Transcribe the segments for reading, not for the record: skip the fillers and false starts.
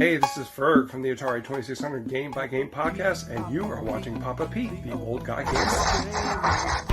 Hey, this is Ferg from the Atari 2600 Game by Game podcast, and you are watching Papa Pete, the old guy gamer.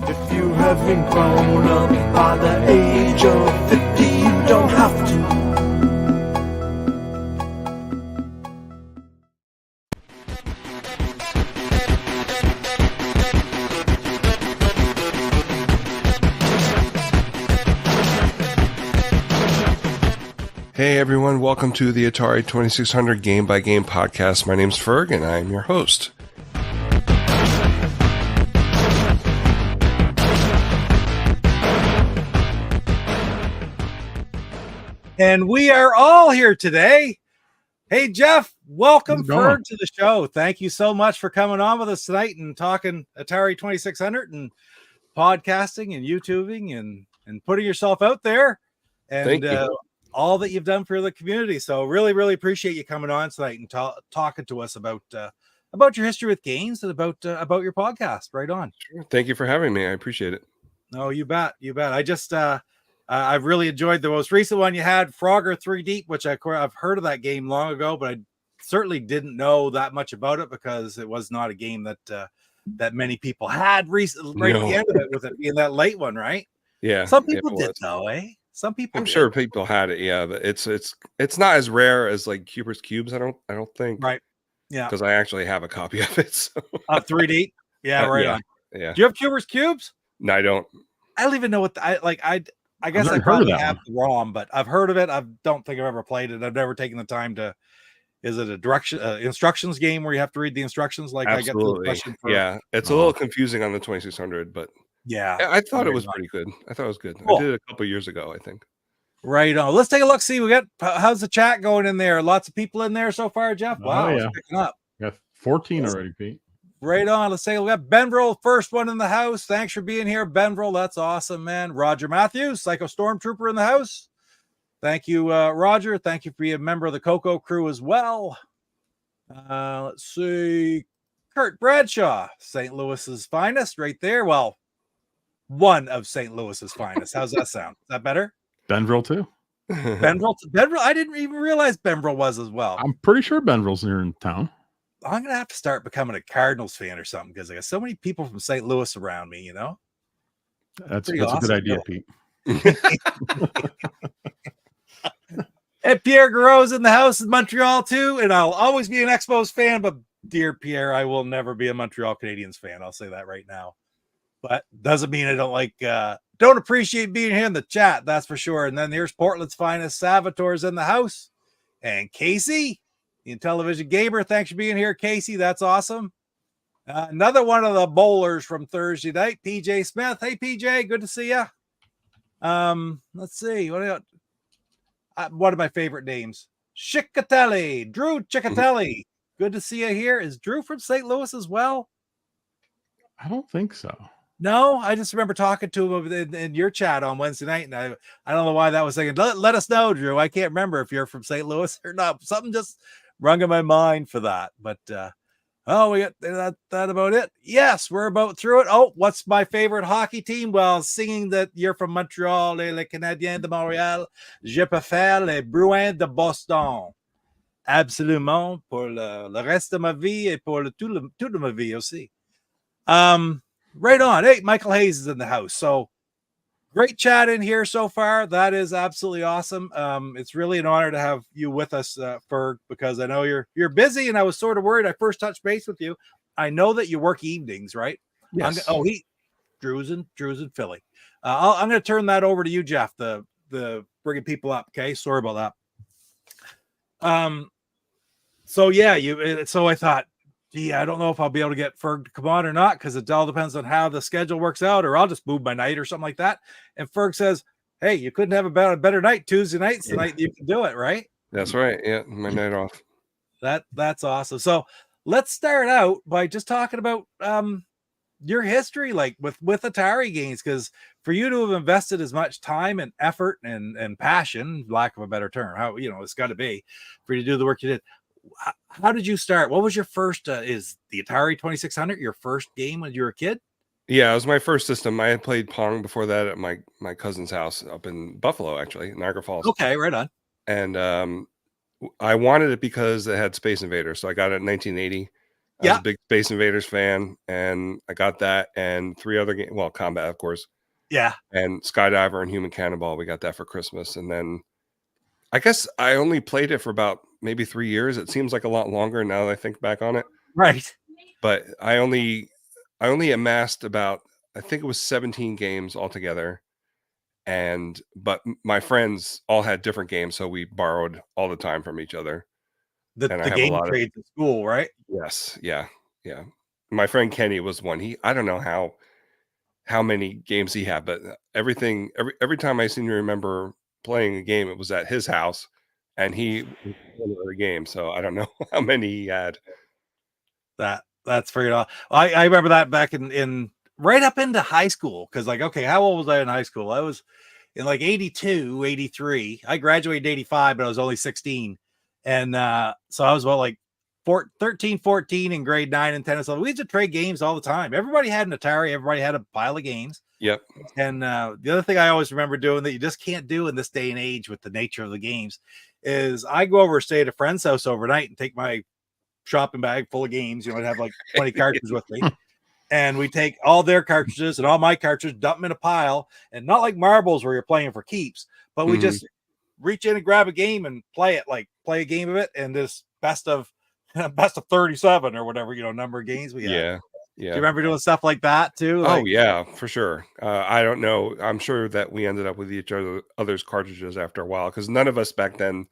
If you haven't grown up by the age of 50, you don't have to. Hey everyone, welcome to the Atari 2600 Game by Game podcast. My name's Ferg, and I am your host. And we are all here today. Hey, Jeff, welcome Ferg to the show. Thank you so much for coming on with us tonight and talking Atari 2600 and podcasting and YouTubing and putting yourself out there and all that you've done for the community. So really, really appreciate you coming on tonight and talking to us about your history with games and about your podcast. Right on. Sure. Thank you for having me. I appreciate it. No, you bet. You bet. I just I've really enjoyed the most recent one you had, Frogger 3 Deep, which I've heard of that game long ago, but I certainly didn't know that much about it because it was not a game that many people had recently. Right at the end of it, with it being that late one, right? Yeah, some people did though, eh? Some people. I'm sure people had it. Yeah, but it's not as rare as like Cuber's Cubes. I don't think. Right. Yeah. Because I actually have a copy of it. So. 3 Deep. Yeah. Right yeah, on. Yeah. Do you have Cuber's Cubes? No, I don't. I don't even know what I guess I probably have the ROM, but I've heard of it. I don't think I've ever played it. I've never taken the time to. Is it a instructions game where you have to read the instructions? Like absolutely. I get the question yeah, it's a little confusing on the 2600, but yeah, I thought it was pretty good. I thought it was good. Cool. I did it a couple years ago, I think. Right on. Let's take a look. See, we got how's the chat going in there? Lots of people in there so far, Jeff. Wow, yeah. It's picking up. Got 14 already, Pete. Right on. Let's say we got Benvril, first one in the house. Thanks for being here, Benvril. That's awesome, man. Roger Matthews, Psycho Stormtrooper in the house. Thank you, Roger. Thank you for being a member of the Coco crew as well. Let's see. Kurt Bradshaw, St. Louis's finest, right there. Well, one of St. Louis's finest. How's that sound? Is that better? Benvril too. Benvril. I didn't even realize Benvril was as well. I'm pretty sure Benvril's here in town. I'm gonna have to start becoming a Cardinals fan or something because I got so many people from St. Louis around me, you know. That's awesome, a good idea, Pete. And Pierre Garreau's in the house in Montreal too, and I'll always be an Expos fan, but dear Pierre, I will never be a Montreal Canadiens fan. I'll say that right now. But doesn't mean I don't appreciate being here in the chat, that's for sure. And then here's Portland's finest, Salvatore's in the house, and Casey. The Intellivision gamer, thanks for being here, Casey. That's awesome. Another one of the bowlers from Thursday night, PJ Smith. Hey, PJ, good to see you. Let's see. What one of my favorite names, Ciccatelli, Drew Ciccatelli. Good to see you here. Is Drew from St. Louis as well? I don't think so. No, I just remember talking to him in your chat on Wednesday night, and I don't know why that was thinking. Let us know, Drew. I can't remember if you're from St. Louis or not. Something just rung in my mind for that. But we got that about it. Yes, we're about through it. Oh, what's my favorite hockey team? Well, singing that you're from Montreal, les Canadiens de Montréal. Je préfère les Bruins de Boston. Absolument, pour le reste de ma vie et pour toute ma vie aussi. Right on. Hey, Michael Hayes is in the house. So great chat in here so far. That is absolutely awesome. It's really an honor to have you with us, Ferg, because I know you're busy, and I was sort of worried. I first touched base with you. I know that you work evenings, right? Yes. Drew's in Philly. I'm going to turn that over to you, Jeff. The bringing people up. Okay, sorry about that. So yeah, so I thought, gee, I don't know if I'll be able to get Ferg to come on or not, because it all depends on how the schedule works out, or I'll just move my night or something like that. And Ferg says, hey, you couldn't have a better night Tuesday nights tonight. You can do it, right? That's right. Yeah, my night off. That's awesome. So let's start out by just talking about your history, like with Atari games, because for you to have invested as much time and effort and passion, lack of a better term, how it's got to be for you to do the work you did. How did you start? What was your first? Is the Atari 2600 your first game when you were a kid? Yeah, it was my first system. I had played Pong before that at my cousin's house up in Buffalo, actually, Niagara Falls. Okay, right on. And I wanted it because it had Space Invaders, so I got it in 1980. I was a big Space Invaders fan, and I got that and 3 other games. Well, Combat, of course. Yeah. And Skydiver and Human Cannonball. We got that for Christmas, and then I guess I only played it for about maybe 3 years. It seems like a lot longer now that I think back on it. Right. But I only amassed about, I think it was 17 games altogether. But my friends all had different games, so we borrowed all the time from each other. The game trades at school, right? Yes. Yeah. My friend Kenny was one. I don't know how many games he had, but every time I seem to remember playing a game, it was at his house, and he was playing the game. So I don't know how many he had. That's figured out. I remember that back in right up into high school, because like, okay, how old was I in high school? I was in like 82, 83. I graduated in 85, but I was only 16. And so I was about like 13, 14 in grade 9 and 10. So we used to trade games all the time. Everybody had an Atari. Everybody had a pile of games. Yep. And the other thing I always remember doing that you just can't do in this day and age with the nature of the games is I go over, stay at a friend's house overnight and take my shopping bag full of games. I'd have like 20 cartridges with me. And we take all their cartridges and all my cartridges, dump them in a pile, and not like marbles where you're playing for keeps, but we just reach in and grab a game and play it, like play a game of it, and this best of 37 or whatever, number of games we had. Yeah. Do you remember doing stuff like that too? Oh yeah, for sure. I don't know. I'm sure that we ended up with each other's cartridges after a while, because none of us back then,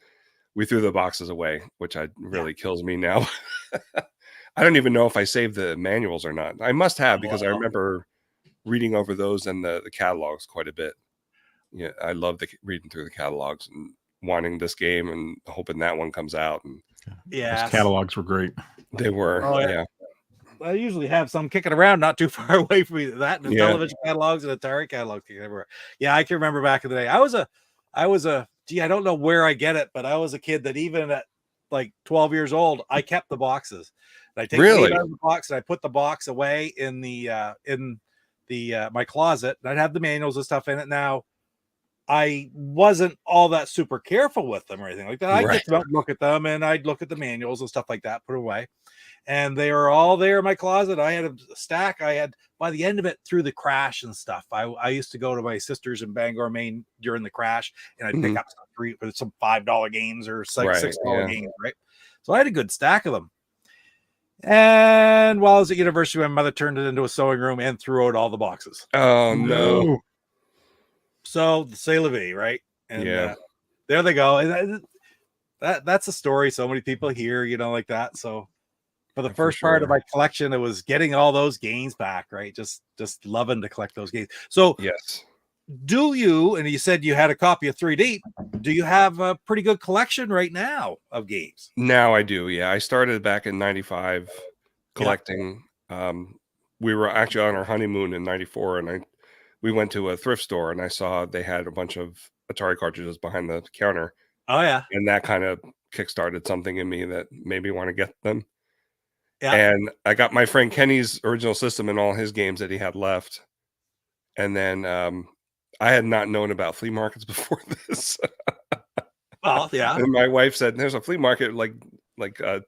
we threw the boxes away, which really kills me now. I don't even know if I saved the manuals or not. I must have, because I remember reading over those and the catalogs quite a bit. Yeah, I love reading through the catalogs and wanting this game and hoping that one comes out. And those catalogs were great. They were. Yeah. I usually have some kicking around not too far away from me. That and the television catalogs and Atari catalogs kicking everywhere. Yeah, I can remember back in the day. I was a gee, I don't know where I get it, but I was a kid that even at like 12 years old, I kept the boxes. And I take the game out of the box and I put the box away in the my closet, and I'd have the manuals and stuff in it. Now, I wasn't all that super careful with them or anything like that. I'd get them out and look at them, and I'd look at the manuals and stuff like that, put away. And they were all there in my closet. I had a stack. I had, by the end of it, through the crash and stuff, I used to go to my sister's in Bangor, Maine during the crash, and I'd pick up some $5 games or $6 games, right? So I had a good stack of them. And while I was at university, my mother turned it into a sewing room and threw out all the boxes. Oh, no. So, c'est la vie, right? And there they go. And that's a story so many people hear, like that. So, for the first part of my collection, it was getting all those games back, right? Just loving to collect those games. So, yes. Do you, and you said you had a copy of 3D, do you have a pretty good collection right now of games? Now I do, yeah. I started back in 95 collecting. We were actually on our honeymoon in 94, and we went to a thrift store, and I saw they had a bunch of Atari cartridges behind the counter. Oh, yeah. And that kind of kickstarted something in me that made me want to get them. Yeah. And I got my friend Kenny's original system and all his games that he had left. And then I had not known about flea markets before this. Well, yeah. And my wife said, there's a flea market like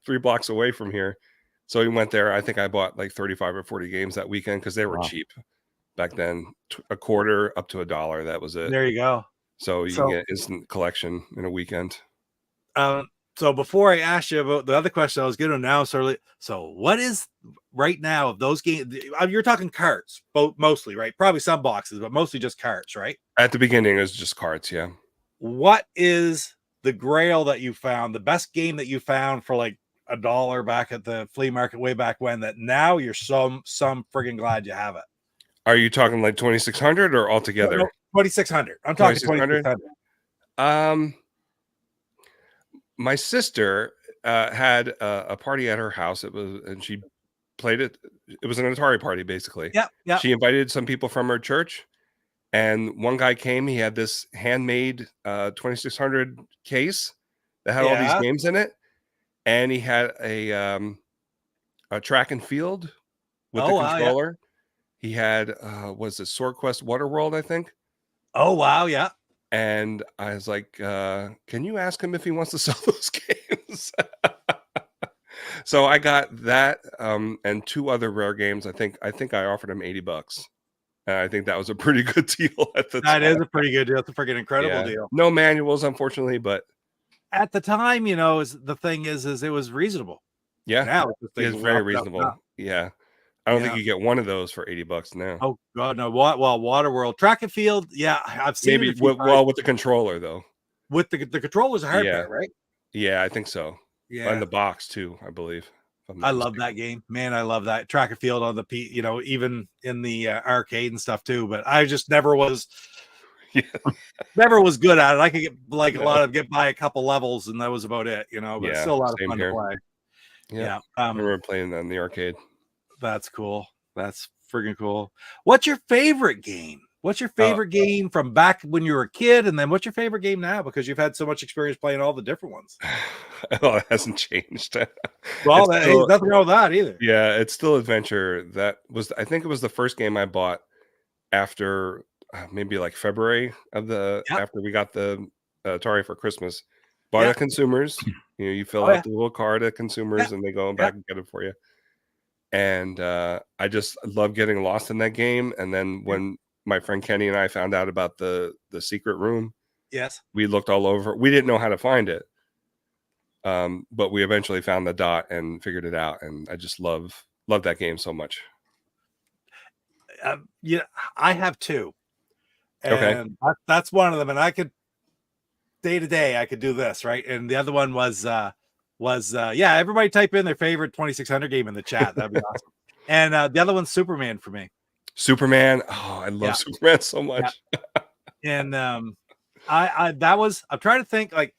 3 blocks away from here. So we went there. I think I bought like 35 or 40 games that weekend because they were cheap back then. A quarter up to $1. That was it. There you go. So you can get instant collection in a weekend. So before I ask you about the other question, I was going to announce early. So what is right now of those games? You're talking carts, both mostly, right? Probably some boxes, but mostly just carts, right? At the beginning, it was just cards. Yeah. What is the grail that you found? The best game that you found for like $1 back at the flea market way back when? That now you're some friggin' glad you have it. Are you talking like 2600 or altogether? No, 2600. I'm talking 2600. My sister had a party at her house. And she played it. It was an Atari party, basically. Yeah. She invited some people from her church, and one guy came. He had this handmade 2600 case that had all these games in it, and he had a track and field with the controller. He had was it Sword Quest Waterworld, I think. Oh wow, yeah. And I was like, can you ask him if he wants to sell those games? So I got that and 2 other rare games. I think I offered him $80. And I think that was a pretty good deal at the time. That is a pretty good deal. It's a freaking incredible deal. No manuals, unfortunately, but at the time, the thing is it was reasonable. Yeah. Now it's very reasonable. Yeah. I don't think you get one of those for $80 now. Oh God, no! Well, Waterworld, Track and Field, yeah, I've seen maybe with the controller though. With the controller's a hardware, right? Yeah, I think so. Yeah, in the box too, I believe. I love that game, man. I love that Track and Field on the even in the arcade and stuff too. But I just never was, never was good at it. I could get by a couple levels, and that was about it, But it's still a lot of fun to play. Yeah, I remember playing that in the arcade. That's cool. That's friggin' cool. What's your favorite game? What's your favorite game from back when you were a kid? And then what's your favorite game now? Because you've had so much experience playing all the different ones. Well, it hasn't changed. Well, there's nothing wrong with that either. Yeah, it's still Adventure. I think it was the first game I bought after maybe like February after we got the Atari for Christmas. Bought at Consumers. You fill out the little card at Consumers and they go back and get it for you. And I just love getting lost in that game. And then when my friend Kenny and I found out about the secret room, we looked all over. We didn't know how to find it, but we eventually found the dot and figured it out. And I just love that game so much. I have 2, and that's one of them. And I could day to day, I could do this right. And the other one was everybody type in their favorite 2600 game in the chat. That'd be awesome. And the other one's Superman for me. Superman. Oh, I love Superman so much. And I'm trying to think, like,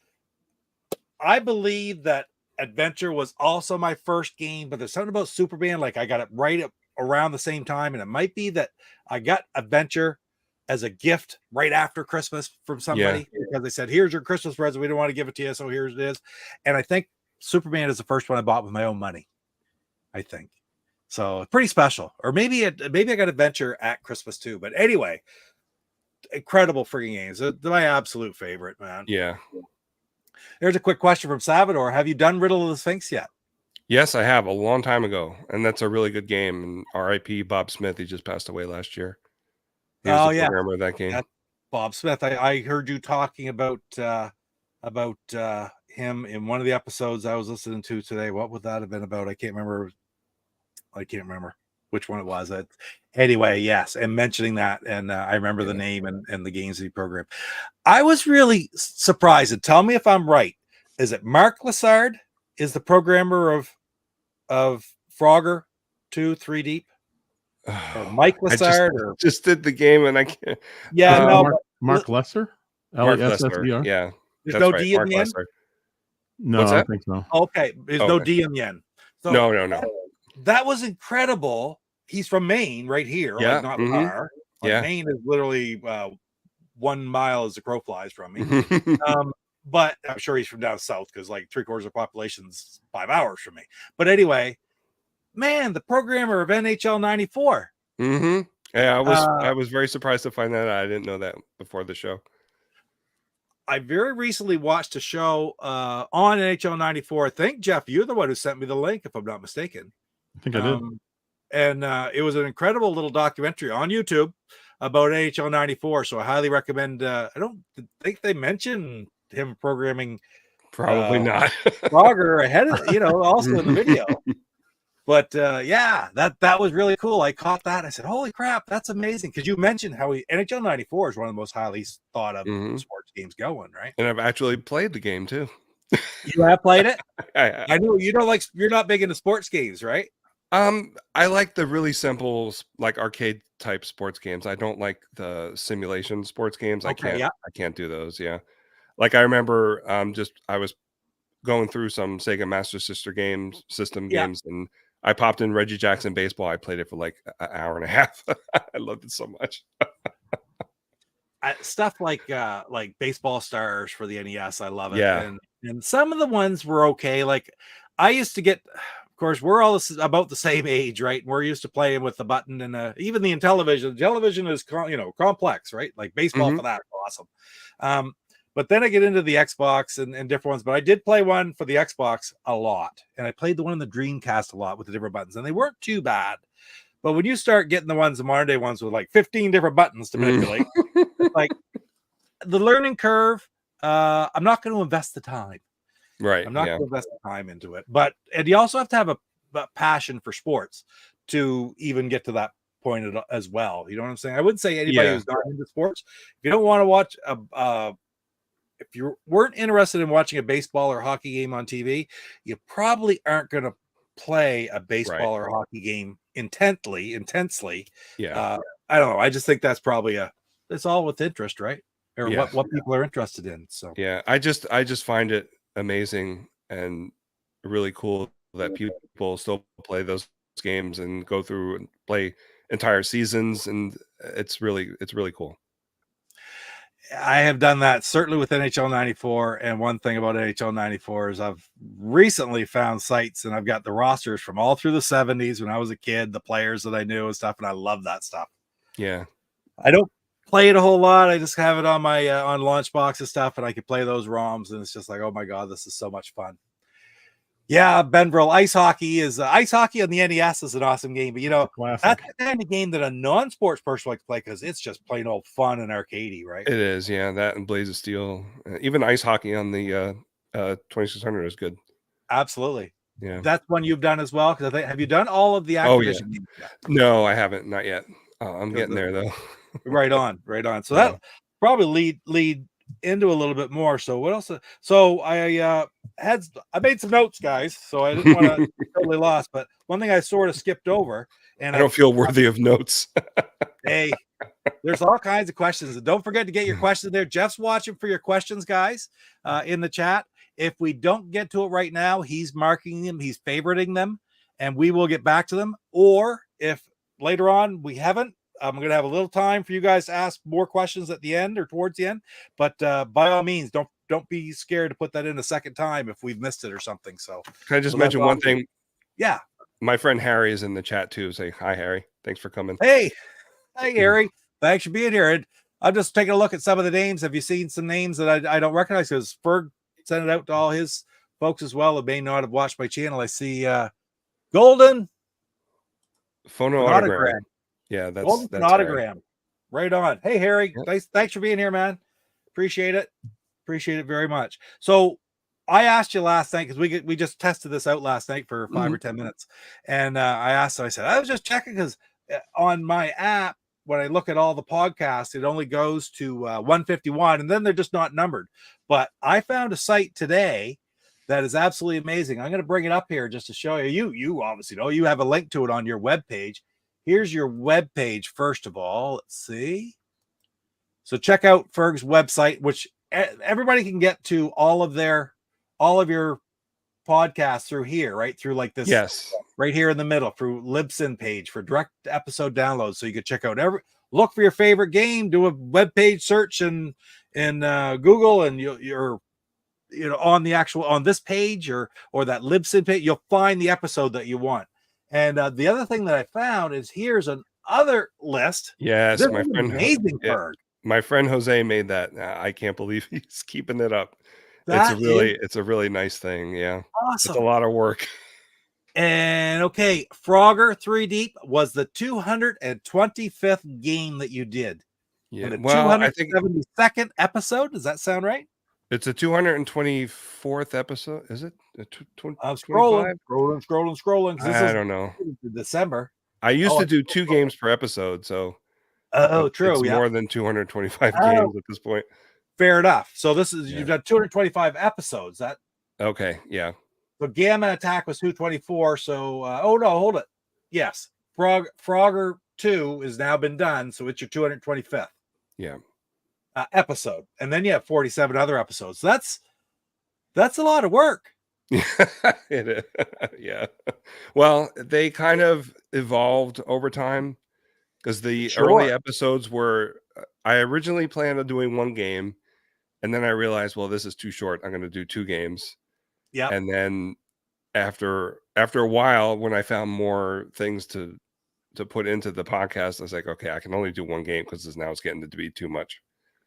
I believe that Adventure was also my first game, but there's something about Superman, like I got it right up around the same time. And it might be that I got Adventure as a gift right after Christmas from somebody because they said, here's your Christmas present. We don't want to give it to you. So here it is. And I think Superman is the first one I bought with my own money, I think. So pretty special. Or maybe I got Adventure at Christmas too. But anyway, incredible freaking games. They're my absolute favorite, man. Yeah. There's a quick question from Salvador. Have you done Riddle of the Sphinx yet? Yes, I have, a long time ago. And that's a really good game. And RIP Bob Smith, he just passed away last year. He was the programmer of that game. Bob Smith. I heard you talking about him in one of the episodes I was listening to today. What would that have been about? I can't remember which one it was. Anyway, yes, and mentioning that, and I remember the name and the games that he programmed. I was really surprised, and tell me if I'm right. Is it Mark Lassard is the programmer of Frogger 2 3 Deep? Or Mike Lassard just did the game and I can't. Mark Lesser? L-E-S-S-E-R? Yeah. There's no D in the end? No, I don't think so. Okay. There's no D in the end. So no. That was incredible. He's from Maine right here. Yeah. Like, not far. Like, Maine is literally 1 mile as the crow flies from me. But I'm sure he's from down south because like 3/4 of the population's 5 hours from me. But anyway, man, the programmer of NHL 94. Yeah, I was very surprised to find that out. I didn't know that before the show. I very recently watched a show on NHL 94. I think, Jeff, you're the one who sent me the link, if I'm not mistaken. I think I did. And it was an incredible little documentary on YouTube about NHL 94. So I highly recommend. I don't think they mentioned him programming Probably not. Frogger ahead of, also in the video. But yeah, that was really cool. I caught that. I said, "Holy crap, that's amazing!" Because you mentioned how NHL '94 is one of the most highly thought of sports games going, right? And I've actually played the game too. You have played it. I know you don't like. You're not big into sports games, right? I like the really simple, like arcade type sports games. I don't like the simulation sports games. Okay, I can't do those. Yeah, like I remember, I was going through some Sega Master System yeah. games, and I popped in Reggie Jackson Baseball. I played it for like an hour and a half. I loved it so much. Stuff like Baseball Stars for the NES, I love it. Yeah. And some of the ones were okay. Like I used to get, of course, we're all about the same age, right? We're used to playing with the button and even the Intellivision. Television is complex, right? Like baseball for that, awesome. But then I get into the Xbox and different ones. But I did play one for the Xbox a lot, and I played the one in the Dreamcast a lot with the different buttons, and they weren't too bad. But when you start getting the modern day ones with like 15 different buttons to manipulate, like the learning curve, I'm not going to invest the time. Right. I'm not going to invest the time into it. And you also have to have a passion for sports to even get to that point as well. You know what I'm saying? I wouldn't say anybody who's not into sports, if you don't want to watch if you weren't interested in watching a baseball or hockey game on TV, you probably aren't going to play a baseball or hockey game intensely. Yeah. I don't know. I just think that's probably it's all with interest, right? Or what people are interested in. So yeah, I just find it amazing and really cool that people still play those games and go through and play entire seasons, and it's really cool. I have done that certainly with NHL 94. And one thing about NHL 94 is I've recently found sites and I've got the rosters from all through the 70s when I was a kid, the players that I knew and stuff. And I love that stuff. Yeah. I don't play it a whole lot. I just have it on my on Launchbox and stuff, and I can play those ROMs. And it's just like, oh my God, this is so much fun. Yeah, Benville, ice hockey on the NES is an awesome game, but that's the kind of game that a non-sports person likes to play because it's just plain old fun and arcadey, right? It is, yeah. That and Blaze of Steel, even ice hockey on the 2600 is good. Absolutely, yeah. That's one you've done as well. Because have you done all of the Activision games yet? No, I haven't, not yet. I'm getting there though. right on. So that probably lead into a little bit more. So what else? So I made some notes, guys. So I didn't want to be totally lost. But one thing I sort of skipped over, and I don't feel worthy of notes. Hey, there's all kinds of questions, and don't forget to get your questions there. Jeff's watching for your questions, guys, in the chat. If we don't get to it right now, he's marking them, he's favoriting them, and we will get back to them. Or if later on we haven't, I'm going to have a little time for you guys to ask more questions at the end or towards the end. But by all means, don't be scared to put that in a second time if we've missed it or something. So can I just mention one thing? Yeah. My friend Harry is in the chat too. Say hi, Harry. Thanks for coming. Hey, Harry. Thanks for being here. And I'm just taking a look at some of the names. Have you seen some names that I don't recognize? Because Ferg sent it out to all his folks as well that may not have watched my channel. I see Golden Phono autogram. Yeah, that's autogram. Right on. Hey, Harry. Yep. Thanks for being here, man. Appreciate it. Appreciate it very much. So I asked you last night because we just tested this out last night for 5 or 10 minutes. And I said, I was just checking because on my app, when I look at all the podcasts, it only goes to 151 and then they're just not numbered. But I found a site today that is absolutely amazing. I'm going to bring it up here just to show you. You obviously know you have a link to it on your webpage. Here's your web page. First of all, let's see. So check out Ferg's website, which everybody can get to all of your podcasts through here, right? Through like this, yes, right here in the middle, through Libsyn page for direct episode downloads. So you can check out look for your favorite game, do a web page search in Google, and you're on this page or that Libsyn page, you'll find the episode that you want. And the other thing that I found is here's another list. Yes, my friend, amazing Ferg. My friend Jose made that. I can't believe he's keeping it up. It's a really nice thing. Yeah, awesome. It's a lot of work. And okay, Frogger 3 Deep was the 225th game that you did. Yeah, and the 272nd episode. Does that sound right? It's a 224th episode. Is it? I'm 25? scrolling. This I is don't know. December. I used Oh, to do 2 games per episode, so true. it's Yeah. more than 225 Oh, games at this point. fair enough. So this is Yeah. you've done 225 episodes. That Okay, yeah. so Gamma Attack was 224. So oh no, hold it. Yes, Frogger 2 has now been done, so it's your 225th Yeah. episode, and then you have 47 other episodes. That's a lot of work. It is. Yeah. Well, they kind of evolved over time because the early Sure. episodes were I originally planned on doing 1 game, and then I realized, well, this is too short. I'm going to do 2 games. Yeah. And then after a while, when I found more things to put into the podcast, I was like, okay, I can only do 1 game because now it's getting to be too much.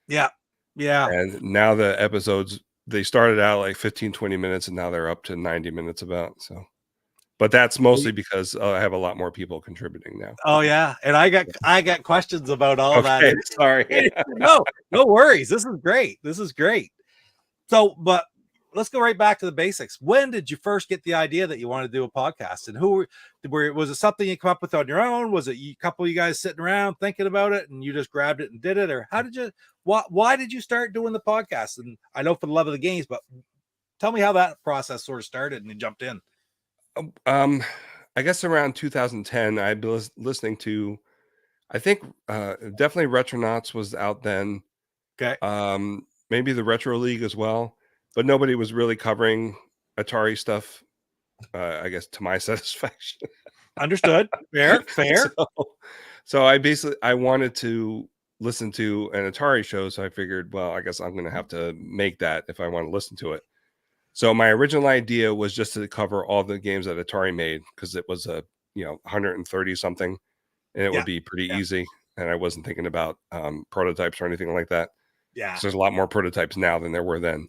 Yeah. Yeah. And now the episodes, they started out like 15, 20 minutes, and now they're up to 90 minutes about. So, but that's mostly because I have a lot more people contributing now. Oh yeah, and I got questions about all Okay, that. sorry. No worries. This is great. So, but let's go right back to the basics. When did you first get the idea that you want to do a podcast, and was it something you come up with on your own? Was it a couple of you guys sitting around thinking about it, and you just grabbed it and did it, or why did you start doing the podcast? And I know for the love of the games, but tell me how that process sort of started and you jumped in. I guess around 2010, I'd been listening to, I think, definitely Retronauts was out then. Okay. Maybe the Retro League as well, but nobody was really covering Atari stuff. I guess to my satisfaction. Understood. Fair. So I wanted to listen to an Atari show, so I figured, well, I guess I'm going to have to make that if I want to listen to it. So my original idea was just to cover all the games that Atari made because it was 130 something, and it would be pretty easy. And I wasn't thinking about prototypes or anything like that. Yeah, so there's a lot more prototypes now than there were then.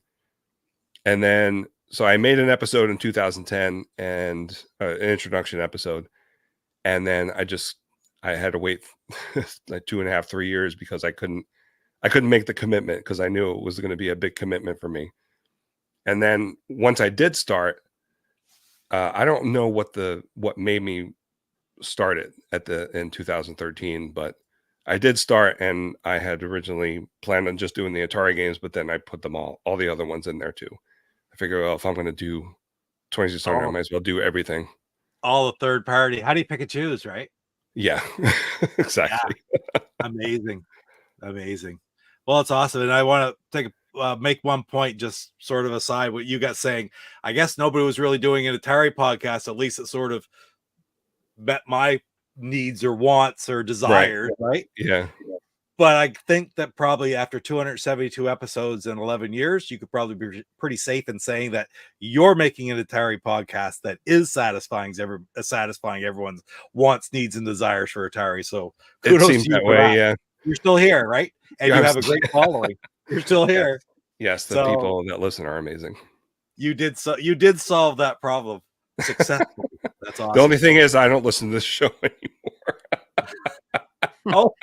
And then so I made an episode in 2010 and an introduction episode, and then I had to wait like 2.5, 3 years because I couldn't make the commitment because I knew it was going to be a big commitment for me. And then once I did start, I don't know what made me start it in 2013, but I did start, and I had originally planned on just doing the Atari games, but then I put them all the other ones in there too. I figured, well, if I'm going to do 2600, I might as well do everything. All the third party. How do you pick and choose, right? Yeah, exactly. Yeah. Amazing. Well, it's awesome, and I want to make one point, just sort of aside what you got saying. I guess nobody was really doing an Atari podcast. At least it sort of met my needs or wants or desires, right? Yeah. But I think that probably after 272 episodes in 11 years, you could probably be pretty safe in saying that you're making an Atari podcast that is satisfying everyone's wants, needs, and desires for Atari. So it seems that way. Yeah. You're still here, right? And you have a great following. You're still here. Yes, the people that listen are amazing. You did solve that problem successfully. That's awesome. The only thing is I don't listen to this show anymore. Oh,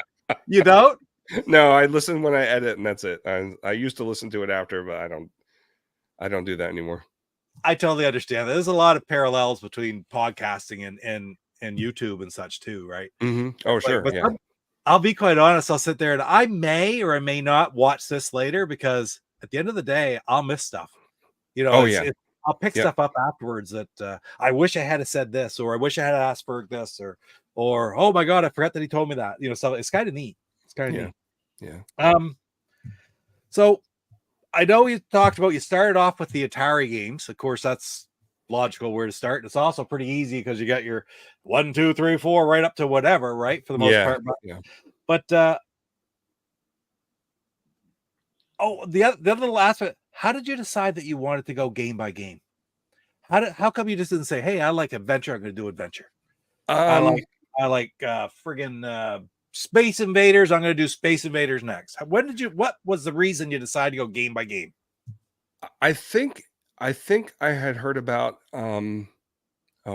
you don't? No, I listen when I edit, and that's it. I used to listen to it after, but I don't do that anymore. I totally understand. There's a lot of parallels between podcasting and YouTube and such too, right? Mm-hmm. Oh, sure. But yeah. I'll be quite honest. I'll sit there and I may or I may not watch this later because at the end of the day, I'll miss stuff. I'll pick stuff up afterwards that I wish I had said this, or I wish I had asked Ferg this, or oh my god, I forgot that he told me that. So it's kind of neat. It's kind of neat. Yeah. So I know you talked about you started off with the Atari games. Of course, that's logical where to start. It's also pretty easy because you got your 1, 2, 3, 4 right up to whatever, right? For the most part. But the other little aspect, how did you decide that you wanted to go game by game? How come you just didn't say, hey, I like adventure, I'm going to do adventure? I like friggin' Space Invaders, I'm going to do Space Invaders next. What was the reason you decided to go game by game? I think I had heard about oh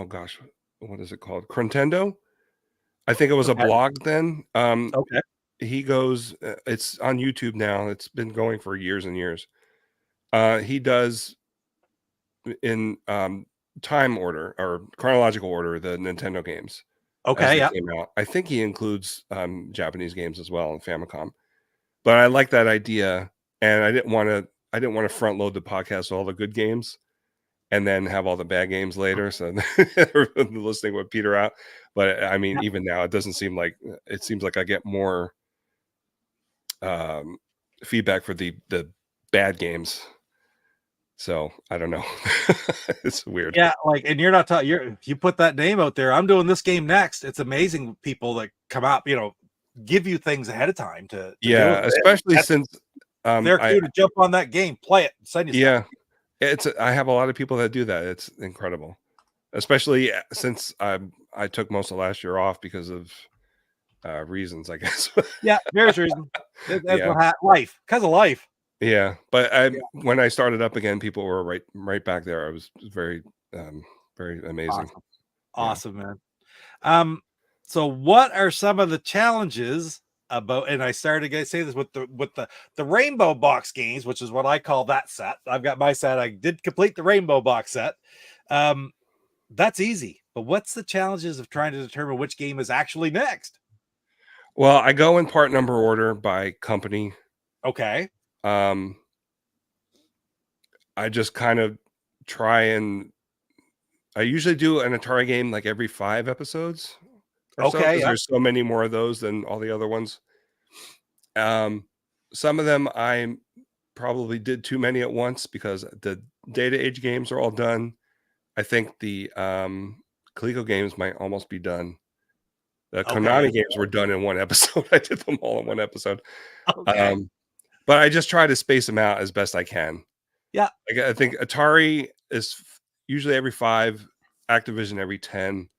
gosh, what is it called? Crintendo. I think it was a blog then. Okay. He goes, it's on YouTube now. It's been going for years and years. He does in time order or chronological order the Nintendo games as Okay, they yeah. came out. I think he includes Japanese games as well in Famicom. But I like that idea, and I didn't want to front load the podcast with all the good games and then have all the bad games later. So the listening would peter out. But I mean, Yeah. even now, it seems like I get more um, feedback for the bad games. So I don't know. It's weird. Yeah, like, and you're not talking. You put that name out there. I'm doing this game next. It's amazing people that come out, give you things ahead of time to do Yeah, it. especially since They're I cue to jump on that game, play it, send you stuff. yeah, I have a lot of people that do that. It's incredible, especially since I took most of last year off because of reasons, I guess. Yeah, various reasons. That's Yeah, what life, because of life. yeah. But Yeah. when I started up again, people were right back there. I was very very amazing. Awesome, Yeah. awesome, man. So what are some of the challenges about? And I started to say this with the rainbow box games, which is what I call that set. I've got my set. I did complete the rainbow box set. That's easy. But what's the challenges of trying to determine which game is actually next? Well, I go in part number order by company. Okay. I just kind of try and I usually do an Atari game like every 5 episodes or so Okay. because Yeah. there's so many more of those than all the other ones. Some of them I probably did too many at once because the data age games are all done. I think the Coleco games might almost be done. The Okay. Konami games were done in one episode. I did them all in one episode. Okay. But I just try to space them out as best I can. Yeah. I think Atari is usually every 5, Activision every 10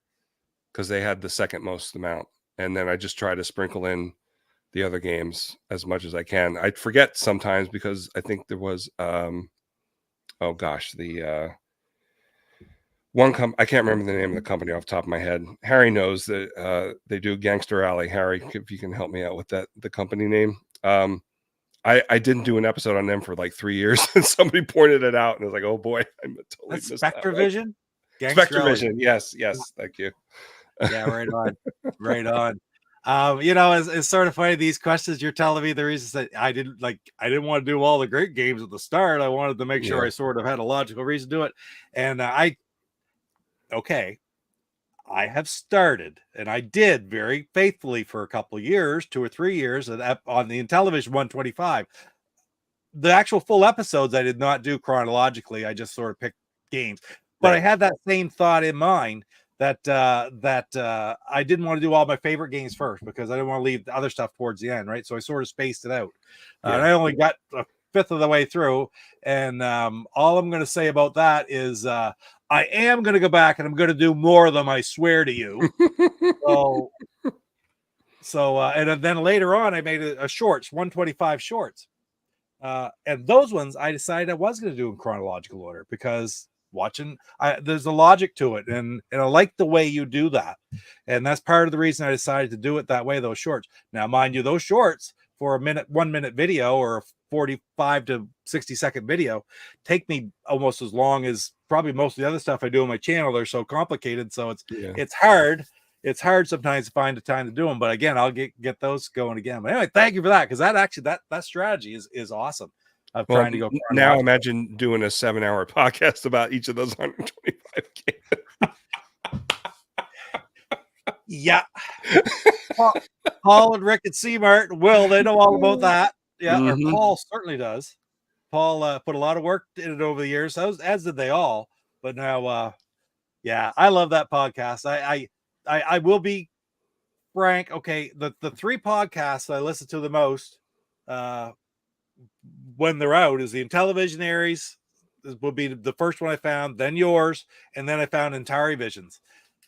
because they had the second most amount. And then I just try to sprinkle in the other games as much as I can. I forget sometimes because I think there was oh gosh, the I can't remember the name of the company off the top of my head. Harry knows that they do Gangster Alley. Harry, if you can help me out with the company name. I didn't do an episode on them for like 3 years, and somebody pointed it out, and I was like, "Oh boy, I totally That's missed that one." Spectravision. Gangster Alley. Spectravision, yes, thank you. Yeah, right on. Right on. It's sort of funny, these questions you're telling me the reasons that I didn't want to do all the great games at the start. I wanted to make sure Yeah, I sort of had a logical reason to do it. And I have started, and I did very faithfully for a couple of years, 2 or 3 years on the Intellivision 125. The actual full episodes I did not do chronologically. I just sort of picked games. But I right. had that same thought in mind that I didn't want to do all my favorite games first because I didn't want to leave the other stuff towards the end, right? So I sort of spaced it out. And Yeah. I only got a fifth of the way through. And all I'm going to say about that is I am going to go back and I'm going to do more of them. I swear to you. And then later on, I made a shorts, 125 shorts. And those ones I decided I was going to do in chronological order because there's a logic to it, and I like the way you do that, and that's part of the reason I decided to do it that way. Those shorts, now mind you, those shorts for a 1-minute video or a 45 to 60-second video take me almost as long as probably most of the other stuff I do on my channel. They're so complicated, so it's hard. It's hard sometimes to find the time to do them, but again, I'll get those going again. But anyway, thank you for that, because that strategy is awesome. Of trying to go now imagine doing a 7-hour podcast about each of those 125 games. Yeah. Paul and Rick and C Mart they know all about that. Yeah, or Paul certainly does. Paul put a lot of work in it over the years, as did they all. But now yeah, I love that podcast. I will be frank. Okay, the 3 podcasts I listen to the most when they're out is the Intellivisionaries will be the first one I found, then yours, and then I found Intellivisions.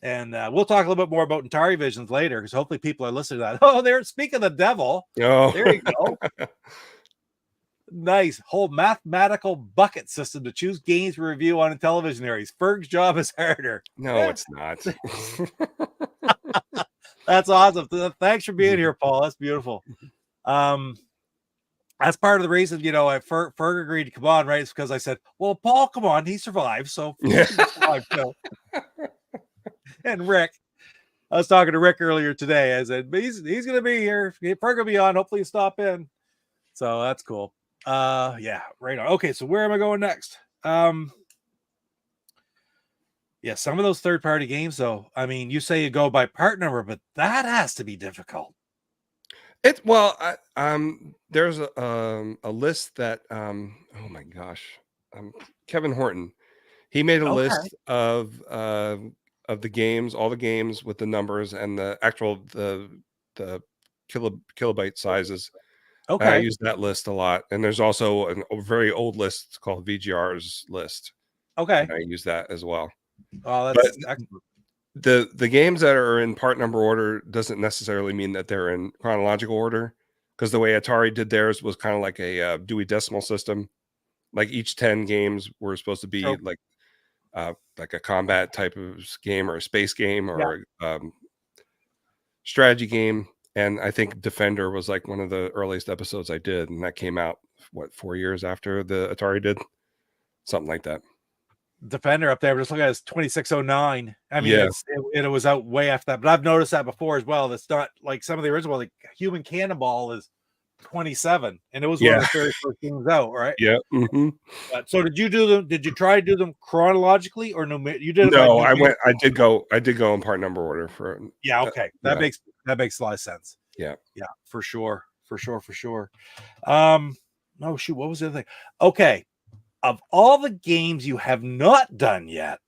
And we'll talk a little bit more about Intellivisions later, because hopefully people are listening to that. Oh, they're speaking of the devil. Oh, there you go. Nice whole mathematical bucket system to choose games to review on Intellivisionaries. Ferg's job is harder. No, it's not. That's awesome. Thanks for being here, Paul. That's beautiful. That's part of the reason, Ferg agreed to come on, right? It's because I said, well, Paul, come on, he survived, so Yeah. survive too. And Rick, I was talking to Rick earlier today. I said, he's going to be here. Ferg will be on. Hopefully, you stop in. So that's cool. Yeah, right on. Okay, so where am I going next? Yeah, some of those third-party games, though. I mean, you say you go by part number, but that has to be difficult. There's a list that oh my gosh, Kevin Horton. He made a Okay. list of the games, all the games with the numbers and the actual the kilobyte sizes. I Okay. use that list a lot, and there's also a very old list called VGR's list, Okay. and I use that as well. Oh, But that's excellent. the games that are in part number order doesn't necessarily mean that they're in chronological order, because the way Atari did theirs was kind of like a Dewey Decimal System. Like each 10 games were supposed to be So, like a combat type of game or a space game yeah. or strategy game. And I think Defender was like one of the earliest episodes I did, and that came out 4 years after the Atari did, something like that. Defender up there, but just look at it's 2609. I mean, Yeah. it was out way after that, but I've noticed that before as well. That's not like some of the original, like Human Cannonball is 27, and it was one of the very first games out, right? Yeah. Mm-hmm. So did you do them? Did you try to do them chronologically or no? You did it No, by I did go in part number order for. Yeah, okay, that yeah. makes a lot of sense. Yeah, for sure. Oh shoot, what was the other thing? Okay, of all the games you have not done yet,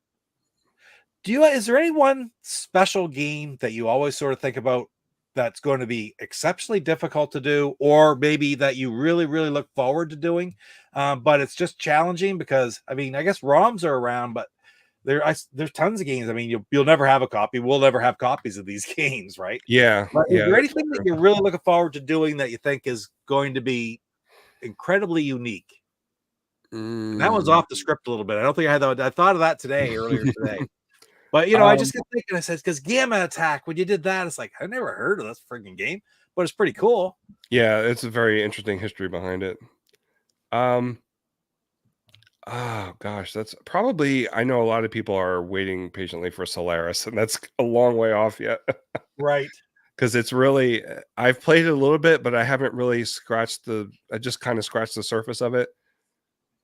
is there any one special game that you always sort of think about that's going to be exceptionally difficult to do, or maybe that you really, really look forward to doing, but it's just challenging? Because I mean, I guess ROMs are around, but there's tons of games. I mean, you'll never have a copy. We'll never have copies of these games, right? yeah, But is yeah. there anything that you're really looking forward to doing that you think is going to be incredibly unique? And that one's off the script a little bit. I don't think I had that. I thought of that earlier today. But I just get thinking. I said, because Gamma Attack, when you did that, it's like I never heard of this freaking game, but it's pretty cool. Yeah, it's a very interesting history behind it. Oh gosh, that's probably. I know a lot of people are waiting patiently for Solaris, and that's a long way off yet. Right. Because it's really, I've played it a little bit, but I haven't really I just kind of scratched the surface of it.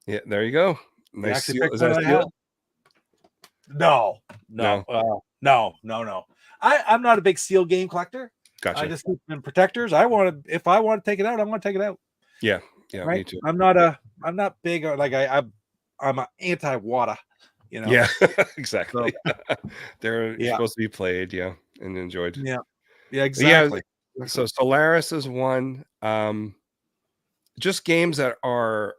Yeah, there you go. Nice seal. Is that a seal? No. I'm not a big seal game collector. Gotcha. I just keep them protectors. If I want to take it out, I want to take it out. Yeah, right? Me too. I'm not big, like I'm an anti-water, Yeah, exactly. So, They're supposed to be played, and enjoyed. Yeah, exactly. Yeah, so Solaris is one. Just games that aren't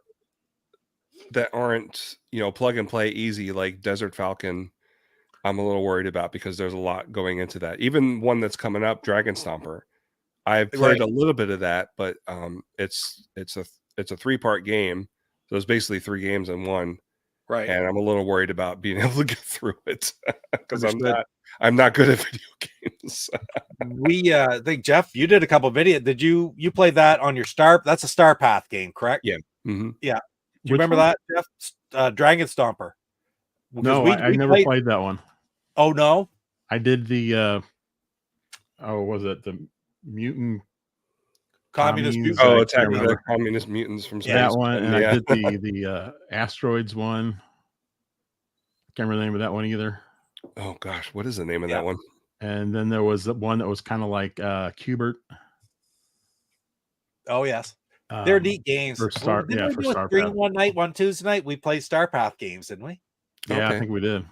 plug and play easy, like Desert Falcon. I'm a little worried about, because there's a lot going into that. Even one that's coming up, Dragon Stomper. I've played a little bit of that, but it's a 3-part game, so it's basically 3 games in one. Right. And I'm a little worried about being able to get through it, because I'm not good at video games. I think Jeff, you did a couple of videos. Did you play that on your That's a Star Path game, correct? Yeah. Mm-hmm. Yeah. Do you remember that, Jeff? Dragon Stomper. No, I never played that one. Oh no. I did the was it the mutant communist mutants? Oh, Attack of the Communist Mutants from space. That one, and I did the asteroids one. Can't remember the name of that one either. Oh gosh, what is the name of that one? And then there was one that was kind of like Cubert. Oh yes, they're neat games. For Star, for Star Path. One night, one Tuesday night, we played Star Path games, didn't we? Yeah, I think we did.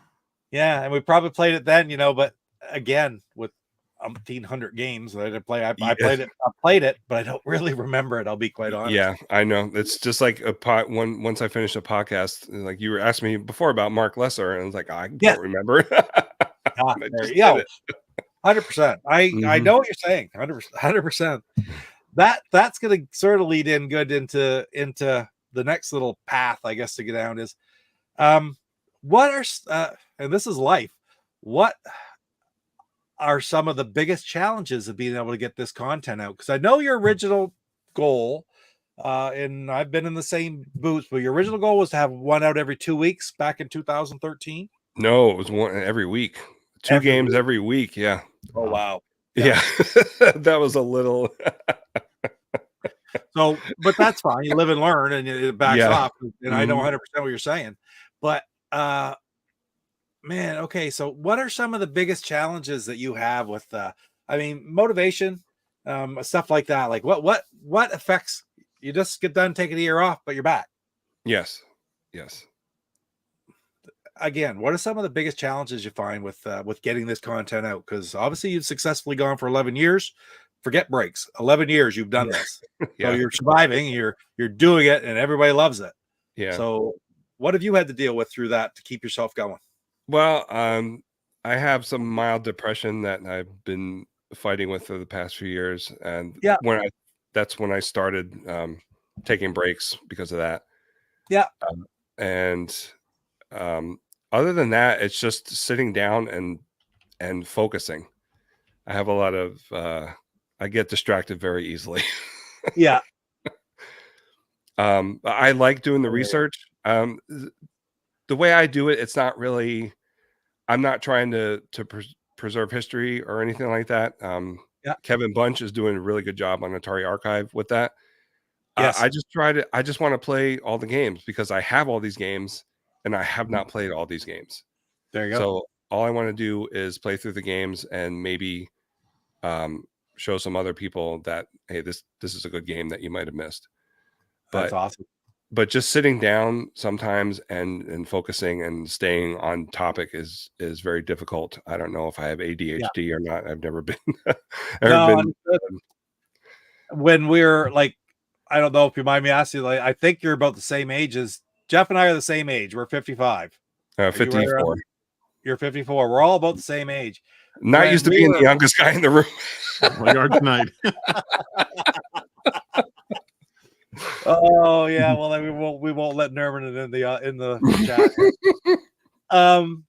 Yeah, and we probably played it then, but again, with 1,500 games that I play, I played it, but I don't really remember it. I'll be quite honest. Yeah, I know. It's just like once I finish a podcast, like you were asking me before about Mark Lesser, and I was like, I don't remember. 100%. I know what you're saying. 100%. That's going to sort of lead in good into the next little path, I guess, to get down is, what are and this is life. What are some of the biggest challenges of being able to get this content out? Because I know your original goal And I've been in the same boots. But your original goal was to have one out every 2 weeks back in 2013. No, it was one every week. 2 Every games week. every week. Yeah. Oh wow. Yeah. That was a little So, but that's fine. You live and learn, and it backs yeah. off. And I know Mhm. 100% what you're saying. But man, okay. So, what are some of the biggest challenges that you have with? I mean, motivation, stuff like that. Like, what affects? You just get done taking a year off, but you're back Yes. Yes. again. What are some of the biggest challenges you find with getting this content out? Because obviously, you've successfully gone for 11 years. Forget breaks. 11 years you've done this, so Yeah. you're surviving. You're doing it, and everybody loves it. Yeah. So, what have you had to deal with through that to keep yourself going? Well, I have some mild depression that I've been fighting with for the past few years, and Yeah, that's when I started taking breaks because of that. yeah, And um, other than that, it's just sitting down and focusing. I have a lot of I get distracted very easily. yeah. I like doing the Oh, research. The way I do it, it's not really. I'm not trying to preserve history or anything like that. yeah, Kevin Bunch is doing a really good job on Atari Archive with that. yes. I just want to play all the games because I have all these games and I have Mhm. not played all these games. There you go. So all I want to do is play through the games and maybe um, show some other people that hey, this is a good game that you might have missed. That's But awesome. just sitting down sometimes and focusing and staying on topic is very difficult. I don't know if I have Yeah. ADHD or not. I've never been ever No, been understood. When we're like, I don't know if you mind me asking, like, I think you're about the same age as Jeff and I are the same age. We're 55. Are you right around? 54. You're 54. We're all about the same age. Not When used to we being the were, youngest guy in the room. Well, you are tonight. oh yeah, well then we won't let Nerman in the chat here. Um,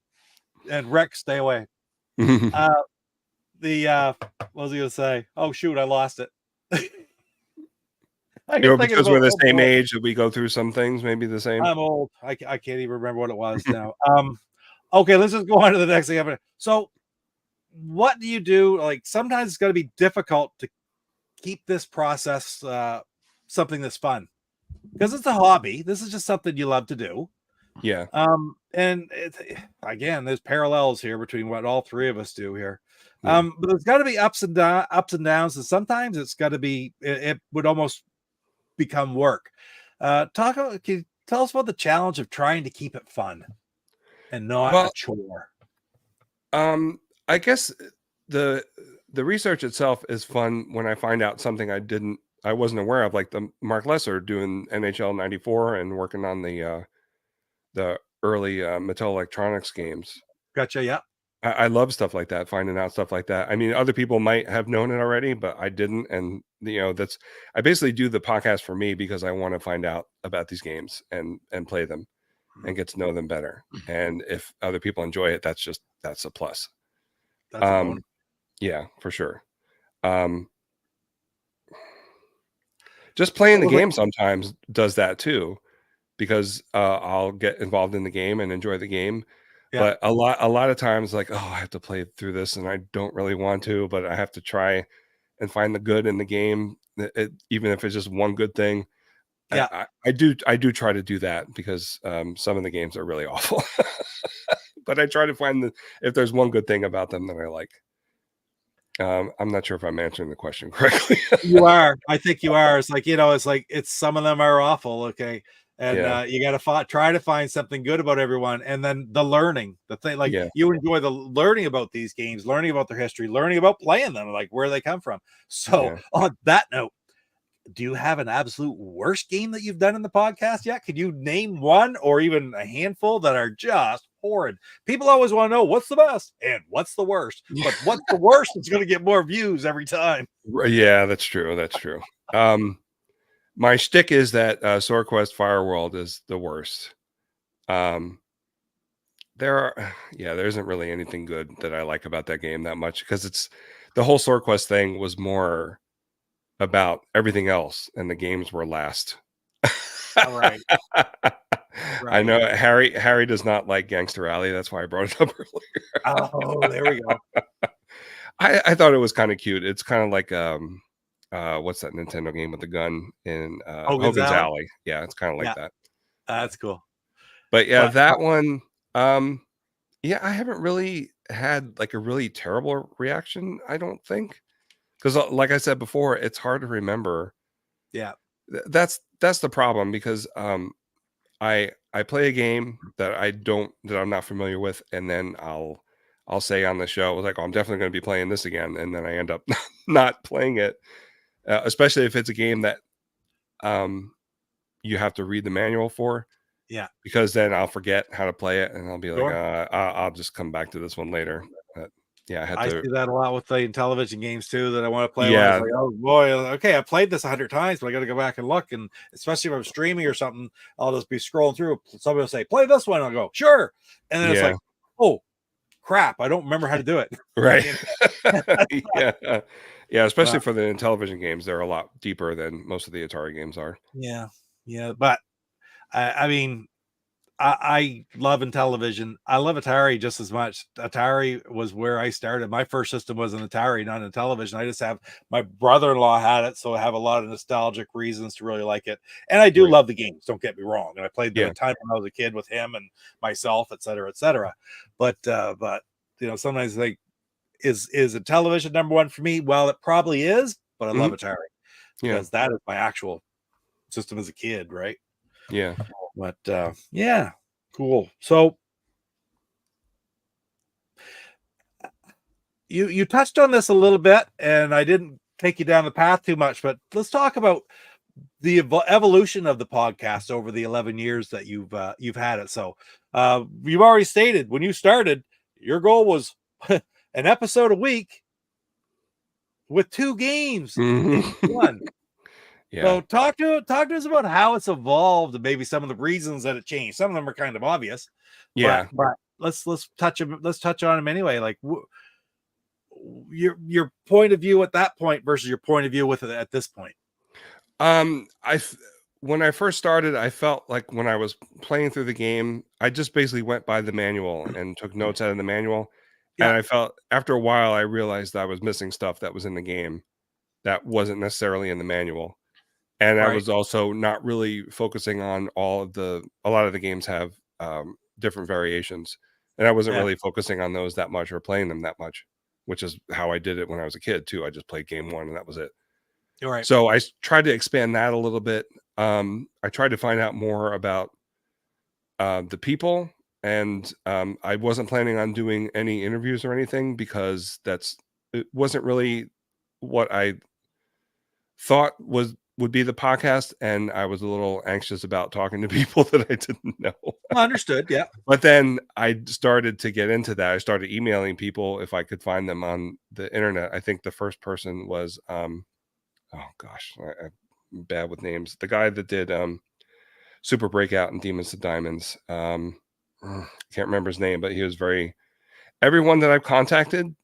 and Rex, stay away. Uh, the what was he gonna say? Oh shoot, I lost it. I You get know, thinking because about we're the oh same boy, age, that we go through some things maybe the same. I'm old. I can't even remember what it was now. Okay, let's just go on to the next thing. So, what do you do? Like sometimes it's going to be difficult to keep this process something that's fun because it's a hobby. This is just something you love to do. Yeah. And again, there's parallels here between what all three of us do here. Yeah. But there's got to be ups and downs, and sometimes it's got to be. It would almost become work. Can you tell us about the challenge of trying to keep it fun and not a Well, chore? I guess the the research itself is fun when I find out something I wasn't aware of, like the Mark Lesser doing NHL '94 and working on the early Mattel Electronics games. Gotcha. Yeah. I love stuff like that, finding out stuff like that. I mean, other people might have known it already, but I didn't. And that's I basically do the podcast for me because I want to find out about these games and play them and get to know them better. And if other people enjoy it, that's a plus. That's a bonus. Um, yeah, for sure. Um, just playing the Well, game sometimes does that too, because I'll get involved in the game and enjoy the game. yeah. But a lot of times, like, oh, I have to play through this, and I don't really want to, but I have to try and find the good in the game, even if it's just one good thing. Yeah. I do try to do that because some of the games are really awful, but I try to find if there's one good thing about them that I like. I'm not sure if I'm answering the question correctly. You are. I think you are. It's like, it's some of them are awful. Okay. And Yeah, you got to try to find something good about everyone. And then the learning, the thing, like yeah, you enjoy the learning about these games, learning about their history, learning about playing them, like where they come from. So, yeah. on that note, do you have an absolute worst game that you've done in the podcast yet? Could you name one or even a handful that are just horrid? People always want to know what's the best and what's the worst, but what's the worst is going to get more views every time. Yeah, that's true. That's true. My shtick is that SwordQuest Fireworld is the worst. Um, there isn't really anything good that I like about that game that much because it's the whole SwordQuest thing was more about everything else, and the games were last. All right. I Right. know Harry does not like Gangster Alley. That's why I brought it up earlier. Oh, there we go. I thought it was kind of cute. It's kind of like what's that Nintendo game with the gun in Hogan's Hogan's Alley? Alley? Yeah, it's kind of like Yeah, that. that's cool. But yeah, But that one. Yeah, I haven't really had like a really terrible reaction. I don't think because, like I said before, it's hard to remember. yeah, That's the problem because I play a game that I'm not familiar with, and then I'll say on the show like, oh, I'm definitely going to be playing this again, and then I end up not playing it, especially if it's a game that um you have to read the manual for, yeah, because then I'll forget how to play it, and I'll be like, sure. I'll just come back to this one later. But yeah, I had I to. see that a lot with the Intellivision games too that I want to play. When it's Yeah, like, oh boy, okay, I played this 100 times, but I got to go back and look. And especially if I'm streaming or something, I'll just be scrolling through. Somebody will say, "Play this one." I'll go, "Sure," and then it's yeah, like, "Oh crap, I don't remember how to do it." right. You Yeah, yeah, especially But for the Intellivision games, they're a lot deeper than most of the Atari games are. yeah, yeah, but I mean, I love Intellivision. I love Atari just as much. Atari was where I started. My first system was an Atari, not an Intellivision. I just have my brother-in-law had it, so I have a lot of nostalgic reasons to really like it. And I do Right. love the games. Don't get me wrong. And I played them Yeah. a ton when I was a kid with him and myself, et cetera, et cetera. But sometimes like is a television number one for me? Well, it probably is, but I love Mhm. Atari Yeah. because that is my actual system as a kid, right? Yeah. But yeah, cool. So you touched on this a little bit, and I didn't take you down the path too much, but let's talk about the evolution of the podcast over the 11 years that you've had it. So you've already stated when you started, your goal was an episode a week with 2 games in each Mhm. one. Yeah. So talk to us about how it's evolved and maybe some of the reasons that it changed. Some of them are kind of obvious, but Yeah. let's touch on them anyway. Like your point of view at that point versus your point of view with it at this point. I when I first started, I felt like when I was playing through the game, I just basically went by the manual and took notes out of the manual. Yeah, And I felt after a while, I realized I was missing stuff that was in the game that wasn't necessarily in the manual. And I right. was also not really focusing on a lot of the games have different variations. And I wasn't Yeah, really focusing on those that much or playing them that much, which is how I did it when I was a kid too. I just played game one and that was it. you're right. So tried to expand that a little bit. I tried to find out more about the people, and I wasn't planning on doing any interviews or anything because it wasn't really what I thought would be the podcast, and I was a little anxious about talking to people that I didn't know. Understood. Yeah. But then I started to get into that. I started emailing people if I could find them on the internet. I think the first person was oh gosh, I'm bad with names. The guy that did Super Breakout and Demons to Diamonds. Can't remember his name, but he was everyone that I've contacted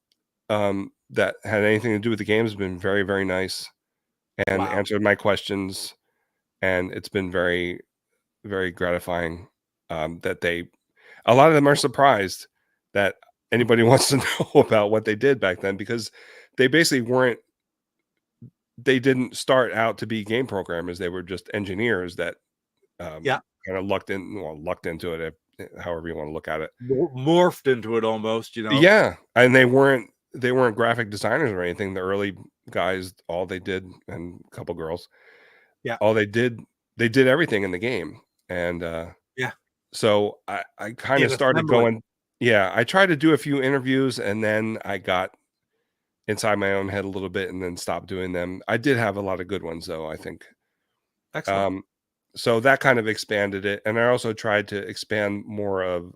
that had anything to do with the game has been very, very nice and Wow. answered my questions. And it's been very, very gratifying that a lot of them are surprised that anybody wants to know about what they did back then because they basically they didn't start out to be game programmers. They were just engineers that Yeah. kind of lucked into it, however you want to look at it. Morphed into it almost. Yeah, and they weren't graphic designers or anything. The early guys, all they did, and a couple girls, Yeah. all they did everything in the game. And Yeah. so I kind In of started assembly. going. Yeah, I tried to do a few interviews, and then I got inside my own head a little bit, and then stopped doing them. I did have a lot of good ones, though. I think. Excellent. Um, so that kind of expanded it, and I also tried to expand more of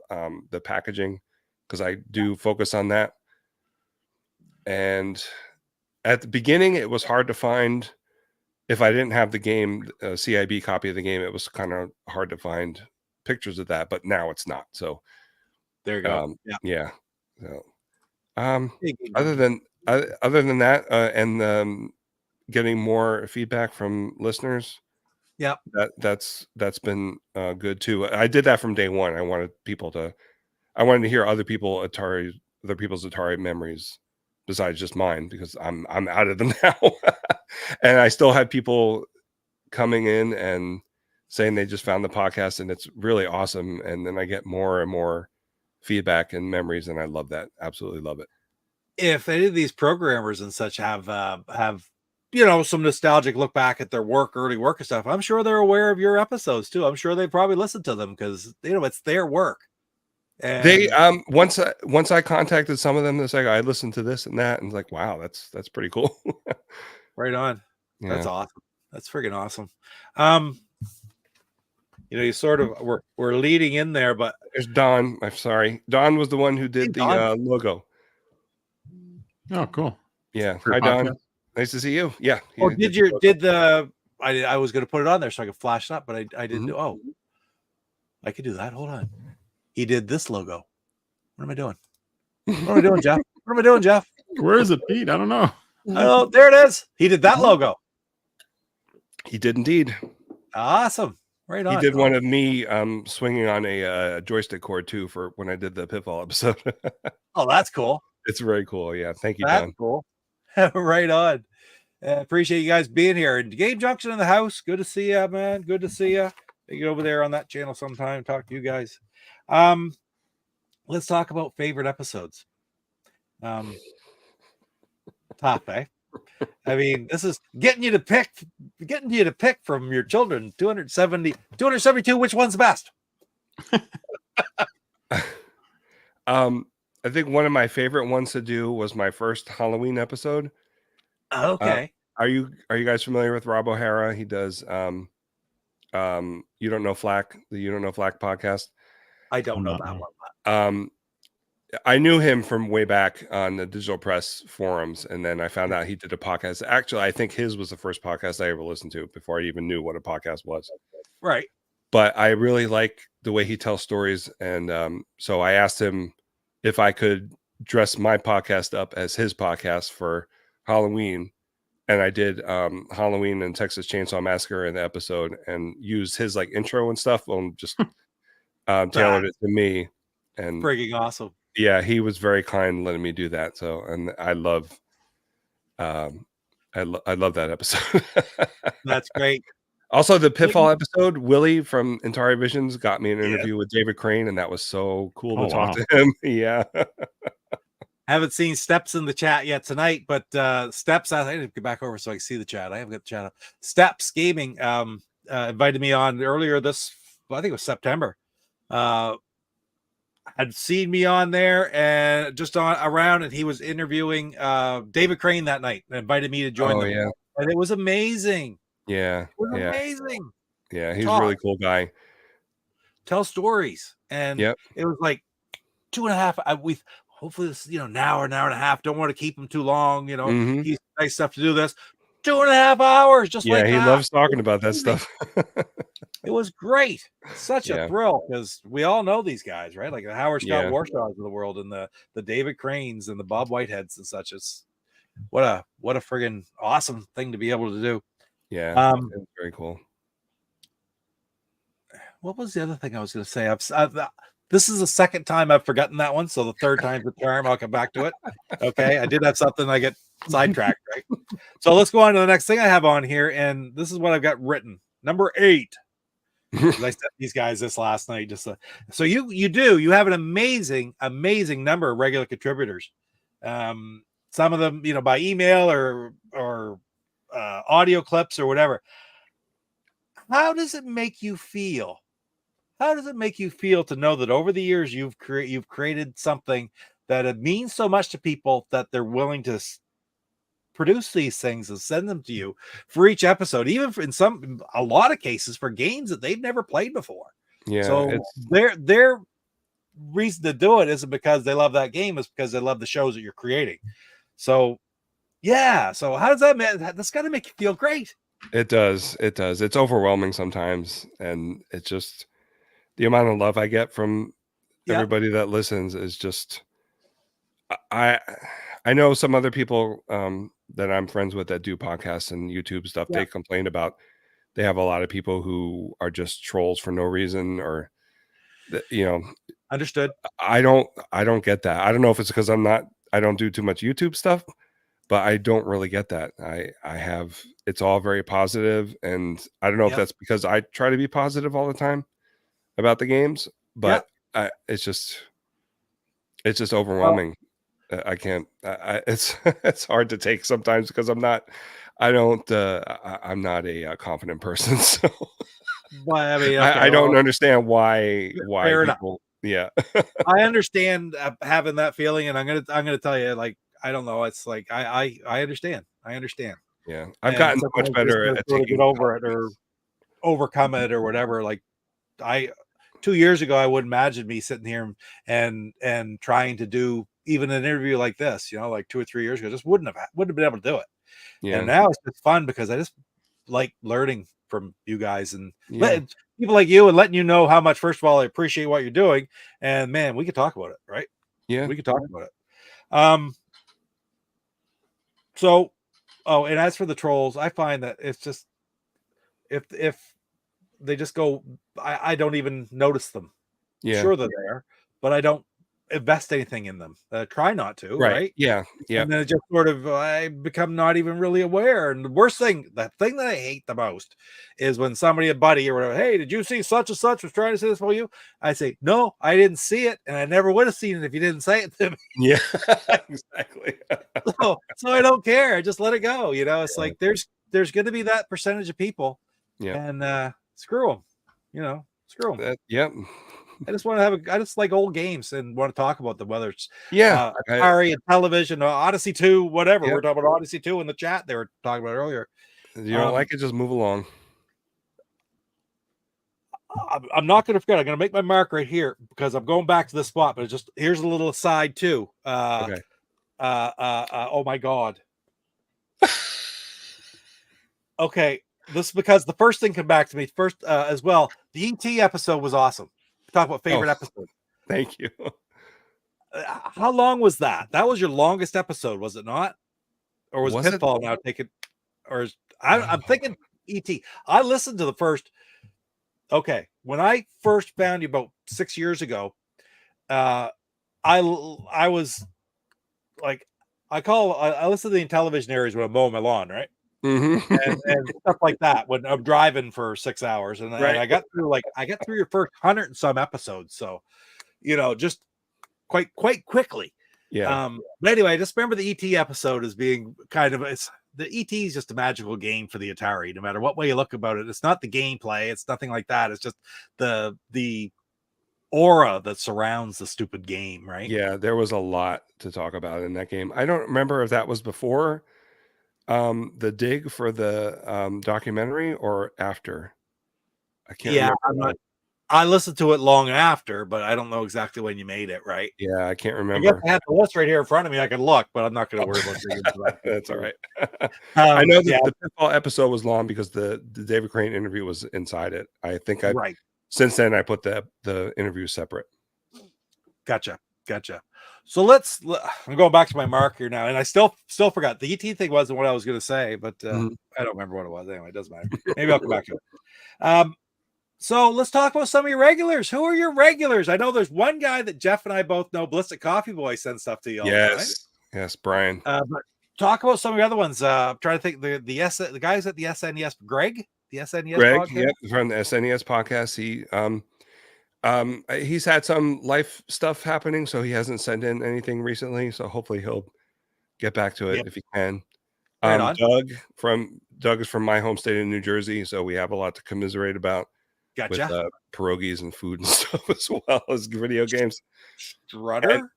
the packaging because I do focus on that. And at the beginning, it was hard to find if I didn't have the game, a CIB copy of the game. It was kind of hard to find pictures of that, but now it's not. So, There you go. Yeah. yeah. So, um, Hey, good other game. than other than that, and getting more feedback from listeners, Yeah. that's been good too. I did that from day one. I wanted to hear other people's Atari memories besides just mine, because I'm out of them now. And I still have people coming in and saying they just found the podcast and it's really awesome. And then I get more and more feedback and memories, and I love that. Absolutely love it. If any of these programmers and such have some nostalgic look back at their early work and stuff, I'm sure they're aware of your episodes too. I'm sure they probably listen to them because it's their work. And They once I contacted some of them, it's like, I listened to this and that, and it's like, wow, that's pretty cool. right on. Yeah. That's awesome. That's freaking awesome. You sort of we're leading in there, but There's Don. I'm sorry. Don was the one who did the logo. Oh, cool. Yeah. For Hi, your Don. podcast? Nice to see you. Yeah. oh, he did the logo. I was going to put it on there so I could flash it up, but I didn't Mhm. do. Oh, I could do that. Hold on. He did this logo. What am I doing? What am I doing, Jeff? What am I doing, Jeff? Where is it, Pete? I don't know. Oh, there it is. He did that logo. He did indeed. Awesome. Right on. He did one of me swinging on a joystick cord too for when I did the Pitfall episode. Oh, that's cool. It's very cool. Yeah. Thank you, That's Don. cool. Right on. Appreciate you guys being here. And Game Junction in the house. Good to see you, man. Good to see you. Get over there on that channel sometime. Talk to you guys. Let's talk about favorite episodes. Top, eh? I mean, this is getting you to pick from your children. 272. Which one's the best? I think one of my favorite ones to do was my first Halloween episode. Okay. Are you guys familiar with Rob O'Hara? He does You Don't Know Flack, the You Don't Know Flack podcast. I don't know that one. I knew him from way back on the Digital Press forums, and then I found out he did a podcast. Actually, I think his was the first podcast I ever listened to before I even knew what a podcast was. Right. But I really like the way he tells stories, and so I asked him if I could dress my podcast up as his podcast for Halloween, and I did Halloween and Texas Chainsaw Massacre in the episode, and used his like intro and stuff, and just tailored it to me. And Freaking awesome. yeah, he was very kind letting me do that. So, and I love that episode. That's great. Also, the Pitfall episode, Willie from Intellivision got me an interview with David Crane, and that was so cool to talk to him. Yeah. Haven't seen Steps in the chat yet tonight, but Steps, I need to get back over so I can see the chat. I haven't got the chat up. Steps Gaming invited me on earlier I think it was September. Had seen me on there and just around, and he was interviewing David Crane that night and invited me to join them. Yeah. And it was amazing. Yeah. It was amazing. Yeah, he's a really cool guy. Tell stories. And it was like 2.5. Hopefully this, an hour and a half. Don't want to keep him too long. He's nice stuff to do this. 2.5 hours, just like that. Yeah, he loves talking about that stuff. It was great. Such a thrill, because we all know these guys, right? Like the Howard Scott Warshaws of the world, and the David Cranes and the Bob Whiteheads and such. It's what a friggin' awesome thing to be able to do. Yeah, it's very cool. What was the other thing I was going to say? This is the second time I've forgotten that one, so the third time's the charm. I'll come back to it. Okay, I did have something. I get sidetracked, right? So let's go on to the next thing I have on here, and this is what I've got written. Number 8. I sent these guys this last night. So you have an amazing number of regular contributors. Some of them, by email or audio clips or whatever. How does it make you feel? How does it make you feel to know that over the years you've created something that it means so much to people that they're willing to produce these things and send them to you for each episode, even in a lot of cases for games that they've never played before. Yeah. So their reason to do it isn't because they love that game, it's because they love the shows that you're creating. So yeah. So how does that's got to make you feel great. It does. It's overwhelming sometimes. And it's just the amount of love I get from everybody that listens is just, I I know some other people that I'm friends with that do podcasts and YouTube stuff. Yeah. They complain about they have a lot of people who are just trolls for no reason, or you know, Understood. I don't get that. I don't know if it's because I don't do too much YouTube stuff, but I don't really get that. I have it's all very positive, and I don't know if Yep. that's because I try to be positive all the time about the games, Yeah. but it's just Well, overwhelming. I can't. It's it's hard to take sometimes because I don't. I'm not a confident person, so I mean, okay, I don't well, understand why fair enough. people. Yeah, I understand having that feeling, and I'm gonna tell you, like, I don't know. It's like I understand. I understand, yeah. I've and gotten much sometimes you just better gotta at sort of get taking over it or compliments. overcome it or whatever. Like I 2 years ago, I would imagine me sitting here and trying to do even an interview like this, like 2 or 3 years ago, just wouldn't have been able to do it. And Yeah, now it's just fun because I just like learning from you guys and yeah, let people like you and letting you know how much, first of all, I appreciate what you're doing. And man, we could talk about it, right? yeah. We could talk about it. Um, so oh, and as for the trolls, I find that it's just if they just go, I don't even notice them. Yeah. Sure, they're there, but I don't invest anything in them. Try not to, Right. right? Yeah. Yeah. And then it just sort of I become not even really aware. And the thing that I hate the most is when somebody, a buddy or whatever, hey, did you see such and such was trying to say this for you? I say, no, I didn't see it, and I never would have seen it if you didn't say it to me. Yeah. Exactly. So I don't care. I just let it go. It's like there's going to be that percentage of people, Yeah. and screw them. Screw them. Yep. I just like old games and want to talk about them, whether it's Yeah. Atari and television, Odyssey 2, whatever. Yep. We're talking about Odyssey 2 in the chat they were talking about earlier. You don't Um, like it, just move along. I'm not going to forget. I'm going to make my mark right here because I'm going back to this spot. But here's a little aside too. Okay. Oh my God. Okay, this is because the first thing come back to me first as well. The ET episode was awesome. Talk about Oh, favorite episode. thank you. How long was that? That was your longest episode, was it not? Or was Was it? Pitfall now taken? Or I'm thinking ET. I listened to the first. Okay, when I first found you about 6 years ago, uh, I was like, I listen to the Intellivision areas when I'm mowing my lawn, right? Mhm. And stuff like that when I'm driving for 6 hours, and Right. I got through your first 100 and some episodes, so just quite quickly. Yeah. But anyway, I just remember the ET episode as being kind of the ET is just a magical game for the Atari. No matter what way you look about it, it's not the gameplay, it's nothing like that. It's just the aura that surrounds the stupid game, right? Yeah, there was a lot to talk about in that game. I don't remember if that was before, the dig for the, documentary or after. I can't Yeah, remember I'm now. not. I listened to it long after, but I don't know exactly when you made it, right? Yeah, I can't I guess remember. I have the list right here in front of me. I can look, but I'm not going to worry about digging into That's all that. right. I know Yeah, that the Pitfall episode was long because the David Crane interview was inside it. I think I right. since then I put the interview separate. Gotcha. So I'm going back to my mark here now, and I still forgot the ET thing wasn't what I was going to say, but Mhm. I don't remember what it was. Anyway, it doesn't matter. Maybe I'll come back to it. So let's talk about some of your regulars. Who are your regulars? I know there's one guy that Jeff and I both know, Ballistic Coffee Boy, sends stuff to you all the time. Yes. Yes, Brian. But talk about some of the other ones. I'm trying to think the guys at the SNES, Greg, the SNES Greg, podcast. yep, from the SNES podcast. He's had some life stuff happening, so he hasn't sent in anything recently. So hopefully he'll get back to it Yep. if he can. Right on. Doug is from my home state in New Jersey, so we have a lot to commiserate about with Gotcha. pierogies and food and stuff as well as video games. And Strutter.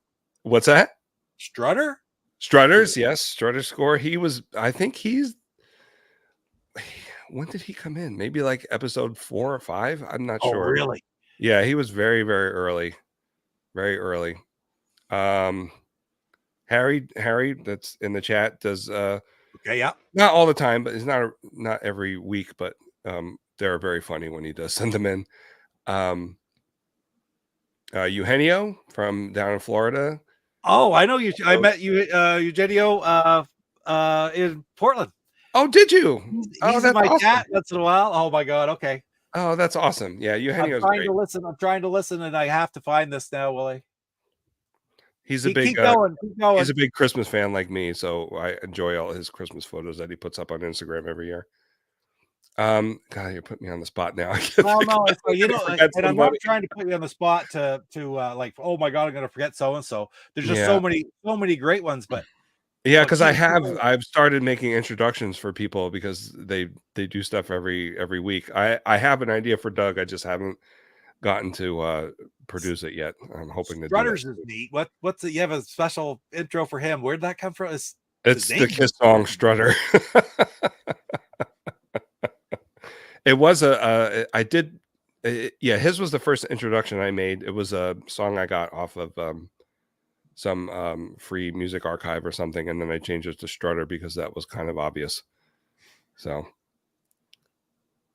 what's that? Strutter. Strutters, yes, Strutter score. I think when did he come in? Maybe like episode 4 or 5. I'm not Oh, sure. really? Yeah, he was very, very early. Very early. Harry that's in the chat does Okay. Yeah. not all the time, but it's not every week, but they're very funny when he does send them in. Eugenio from down in Florida. Oh, I know you. I So- met you, Eugenio, in Portland. Oh, did you? Oh, He's in that's my awesome. chat once in a while. Oh my god. Okay. Oh, that's awesome. Yeah, I'm Eugenio's trying great. to listen. I'm trying to listen, and I have to find this now, Willie. He's a big Keep going. Keep going. he's a big Christmas fan like me, so I enjoy all his Christmas photos that he puts up on Instagram every year. God, you're putting me on the spot now. I can't Well, think no, of- it's you know, forget and I'm not somebody. trying to put you on the spot to like, oh my god, I'm gonna forget so and so. There's just Yeah. so many great ones, but Yeah, because keep I've started making introductions for people because they do stuff every week. I have an idea for Doug. I just haven't gotten to produce it yet. I'm hoping to do that. Strutters is neat. What's it? You have a special intro for him. Where'd that come from? It's his the name Kiss song Strutter. It was I did yeah, his was the first introduction I made. It was a song I got off of some free music archive or something, and then I changed it to Strutter because that was kind of obvious. So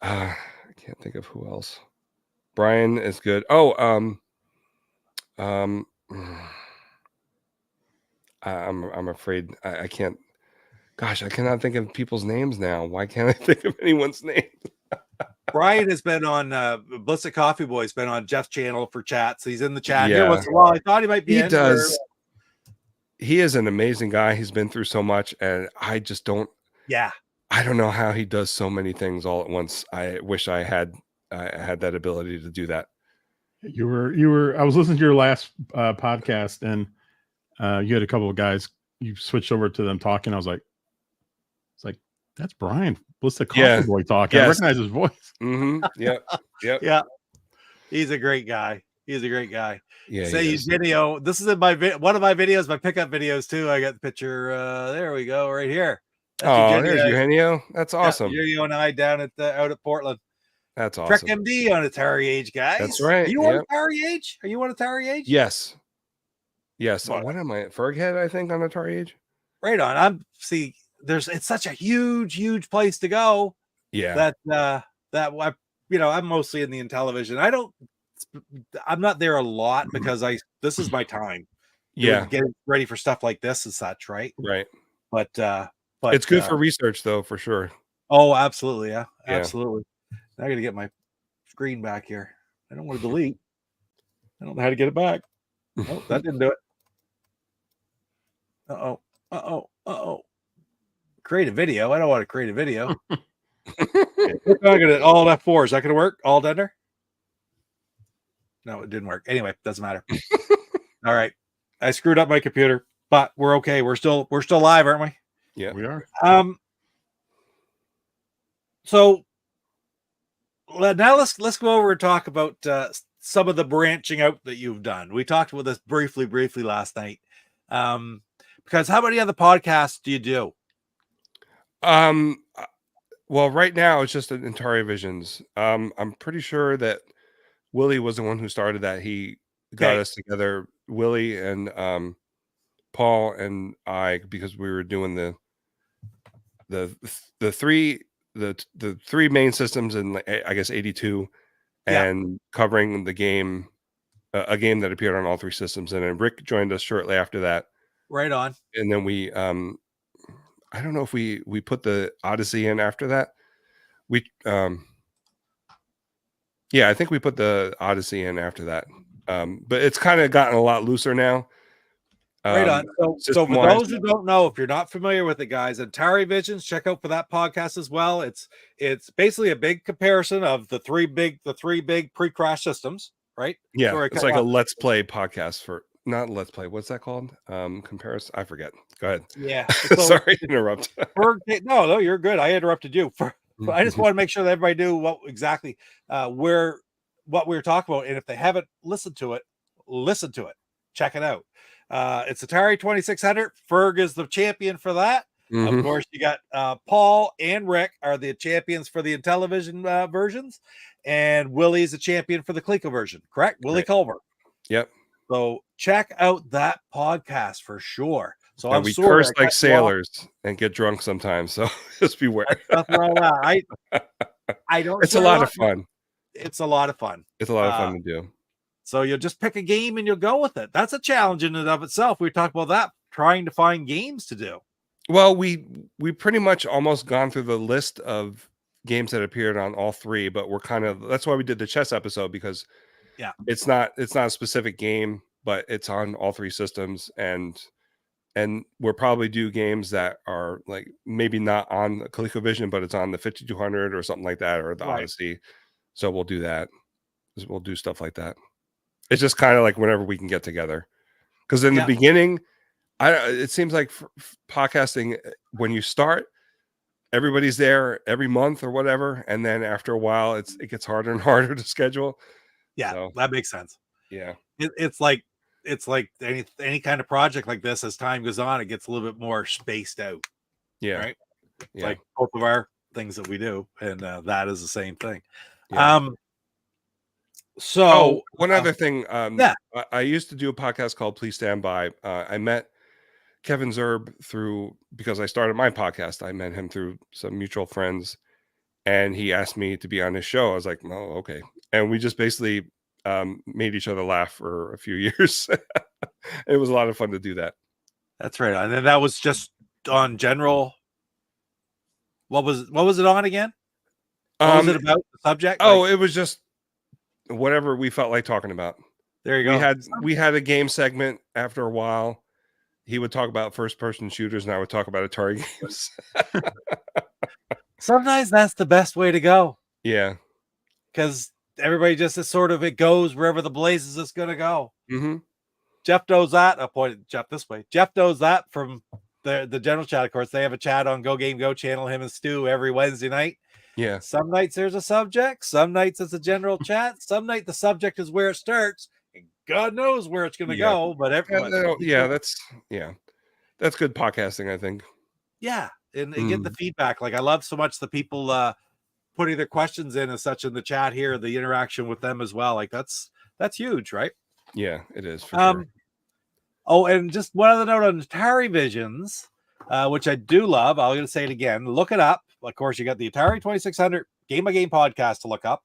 I can't think of who else. Brian is good. Oh, um I'm afraid I can't. Gosh, I cannot think of people's names now. Why can't I think of anyone's name? Brian has been on Ballistic Coffee Boy's been on Jeff's channel for chats. He's in the chat here Yeah. once in a while. I thought he might be He in. does. He is an amazing guy. He's been through so much, and I just don't. Yeah. I don't know how he does so many things all at once. I wish I had that ability to do that. You were. I was listening to your last podcast, and you had a couple of guys. You switched over to them talking. I was like, it's like that's Brian. What's the coffee boy talking? Yes. I recognize his voice. Mm-hmm. Yep. Yep. Yeah. He's a great guy. He's a great guy. Yeah. Say he is. video. This is in my one of my videos, my pickup videos too. I got the picture. There we go, right here. That's Oh, there's Eugenio. That's awesome. Yeah, Eugenio and I down at out at Portland. That's Trek awesome. MD on Atari Age, guys. That's right. Are you on Atari Age? Are you on Atari Age? Yes. Yes. What? What am I? Ferghead, I think, on Atari Age. Right on. It's such a huge place to go. Yeah. I'm mostly in the Intellivision. I'm not there a lot because this is my time. Yeah. Getting ready for stuff like this and such, right? Right. But It's good for research, though, for sure. Oh, absolutely, yeah. Yeah. Absolutely. Now I got to get my screen back here. I don't want to delete. I don't know how to get it back. Oh, that didn't do it. Uh-oh. Create a video. I don't want to create a video. Click on it. Alt F4. Is that going to work? Alt enter? No, it didn't work. Anyway, doesn't matter. All right. I screwed up my computer, but we're okay. We're still live, aren't we? Yeah, we are. So now let's go over and talk about some of the branching out that you've done. We talked about this briefly last night. Because how many other podcasts do you do? Well, right now it's just an Atari Visions. I'm pretty sure that Willie was the one who started that. He got us together, Willie and Paul and I, because we were doing the three main systems in, I guess, 82, and covering the game, a game that appeared on all three systems. And then Rick joined us shortly after that. Right on. And then we I don't know if we put the Odyssey in after that. I think we put the Odyssey in after that. But it's kind of gotten a lot looser now. Right on. So for those who don't know, if you're not familiar with it, guys, Atari Visions, check out for that podcast as well. It's basically a big comparison of the three big pre-crash systems, right? Yeah, Sorry, it's like a Let's Play podcast for not Let's Play. What's that called? Comparison. I forget. Go ahead. Yeah. Sorry to interrupt. No, you're good. I interrupted you. I just want to make sure that everybody knew what exactly what we were talking about, and if they haven't listened to it, listen to it. Check it out. It's Atari 2600. Ferg is the champion for that. Of course, you got Paul and Rick are the champions for the Intellivision versions, and Willie's the champion for the Coleco version. Correct, Willie Culver. Yep. So check out that podcast for sure. So and we curse like sailors and get drunk sometimes. So just beware. I don't. It's a lot of fun. It's a lot of fun. It's a lot of fun to do. So you'll just pick a game and you'll go with it. That's a challenge in and of itself. We talked about that, trying to find games to do. Well, we pretty much almost gone through the list of games that appeared on all three, but we're kind of that's why we did the chess episode, because Yeah. it's not a specific game, but it's on all three systems, and we'll probably do games that are like maybe not on the ColecoVision, but it's on the 5200 or something like that, or the Right. Odyssey. So we'll do that. We'll do stuff like that. It's just kind of like whenever we can get together, because in the beginning, it seems like podcasting, when you start, everybody's there every month or whatever, and then after a while, it gets harder and harder to schedule. Yeah, So, that makes sense. yeah, It's like any kind of project like this. As time goes on, it gets a little bit more spaced out. yeah, Right. yeah. Like both of our things that we do, and that is the same thing. Yeah. So one other thing. yeah. I used to do a podcast called Please Stand By. I met Kevin Zerb because I started my podcast. I met him through some mutual friends, and he asked me to be on his show. I was like, "Oh, okay." And we just basically made each other laugh for a few years. It was a lot of fun to do that. That's right. And then that was just on general. What was it on again? What was it about, the subject? Oh, it was just whatever we felt like talking about. There you go. We had a game segment. After a while, he would talk about first-person shooters, and I would talk about Atari games. Sometimes that's the best way to go. Yeah, because everybody just is sort of, it goes wherever the blazes is going to go. Mm-hmm. Jeff knows that. I pointed Jeff this way. Jeff knows that from the general chat. Of course, they have a chat on GoGameGo channel, him and Stu, every Wednesday night. Yeah. Some nights there's a subject. Some nights it's a general chat. Some night the subject is where it starts. And God knows where it's going to go. But everyone, that's good podcasting, I think. Yeah, and get the feedback. Like I love so much the people putting their questions in and such in the chat here. The interaction with them as well. Like that's huge, right? Yeah, it is. For sure. Oh, and just one other note on Atari Visions, which I do love. I'm going to say it again. Look it up. Of course, you got the Atari 2600 Game by Game podcast to look up.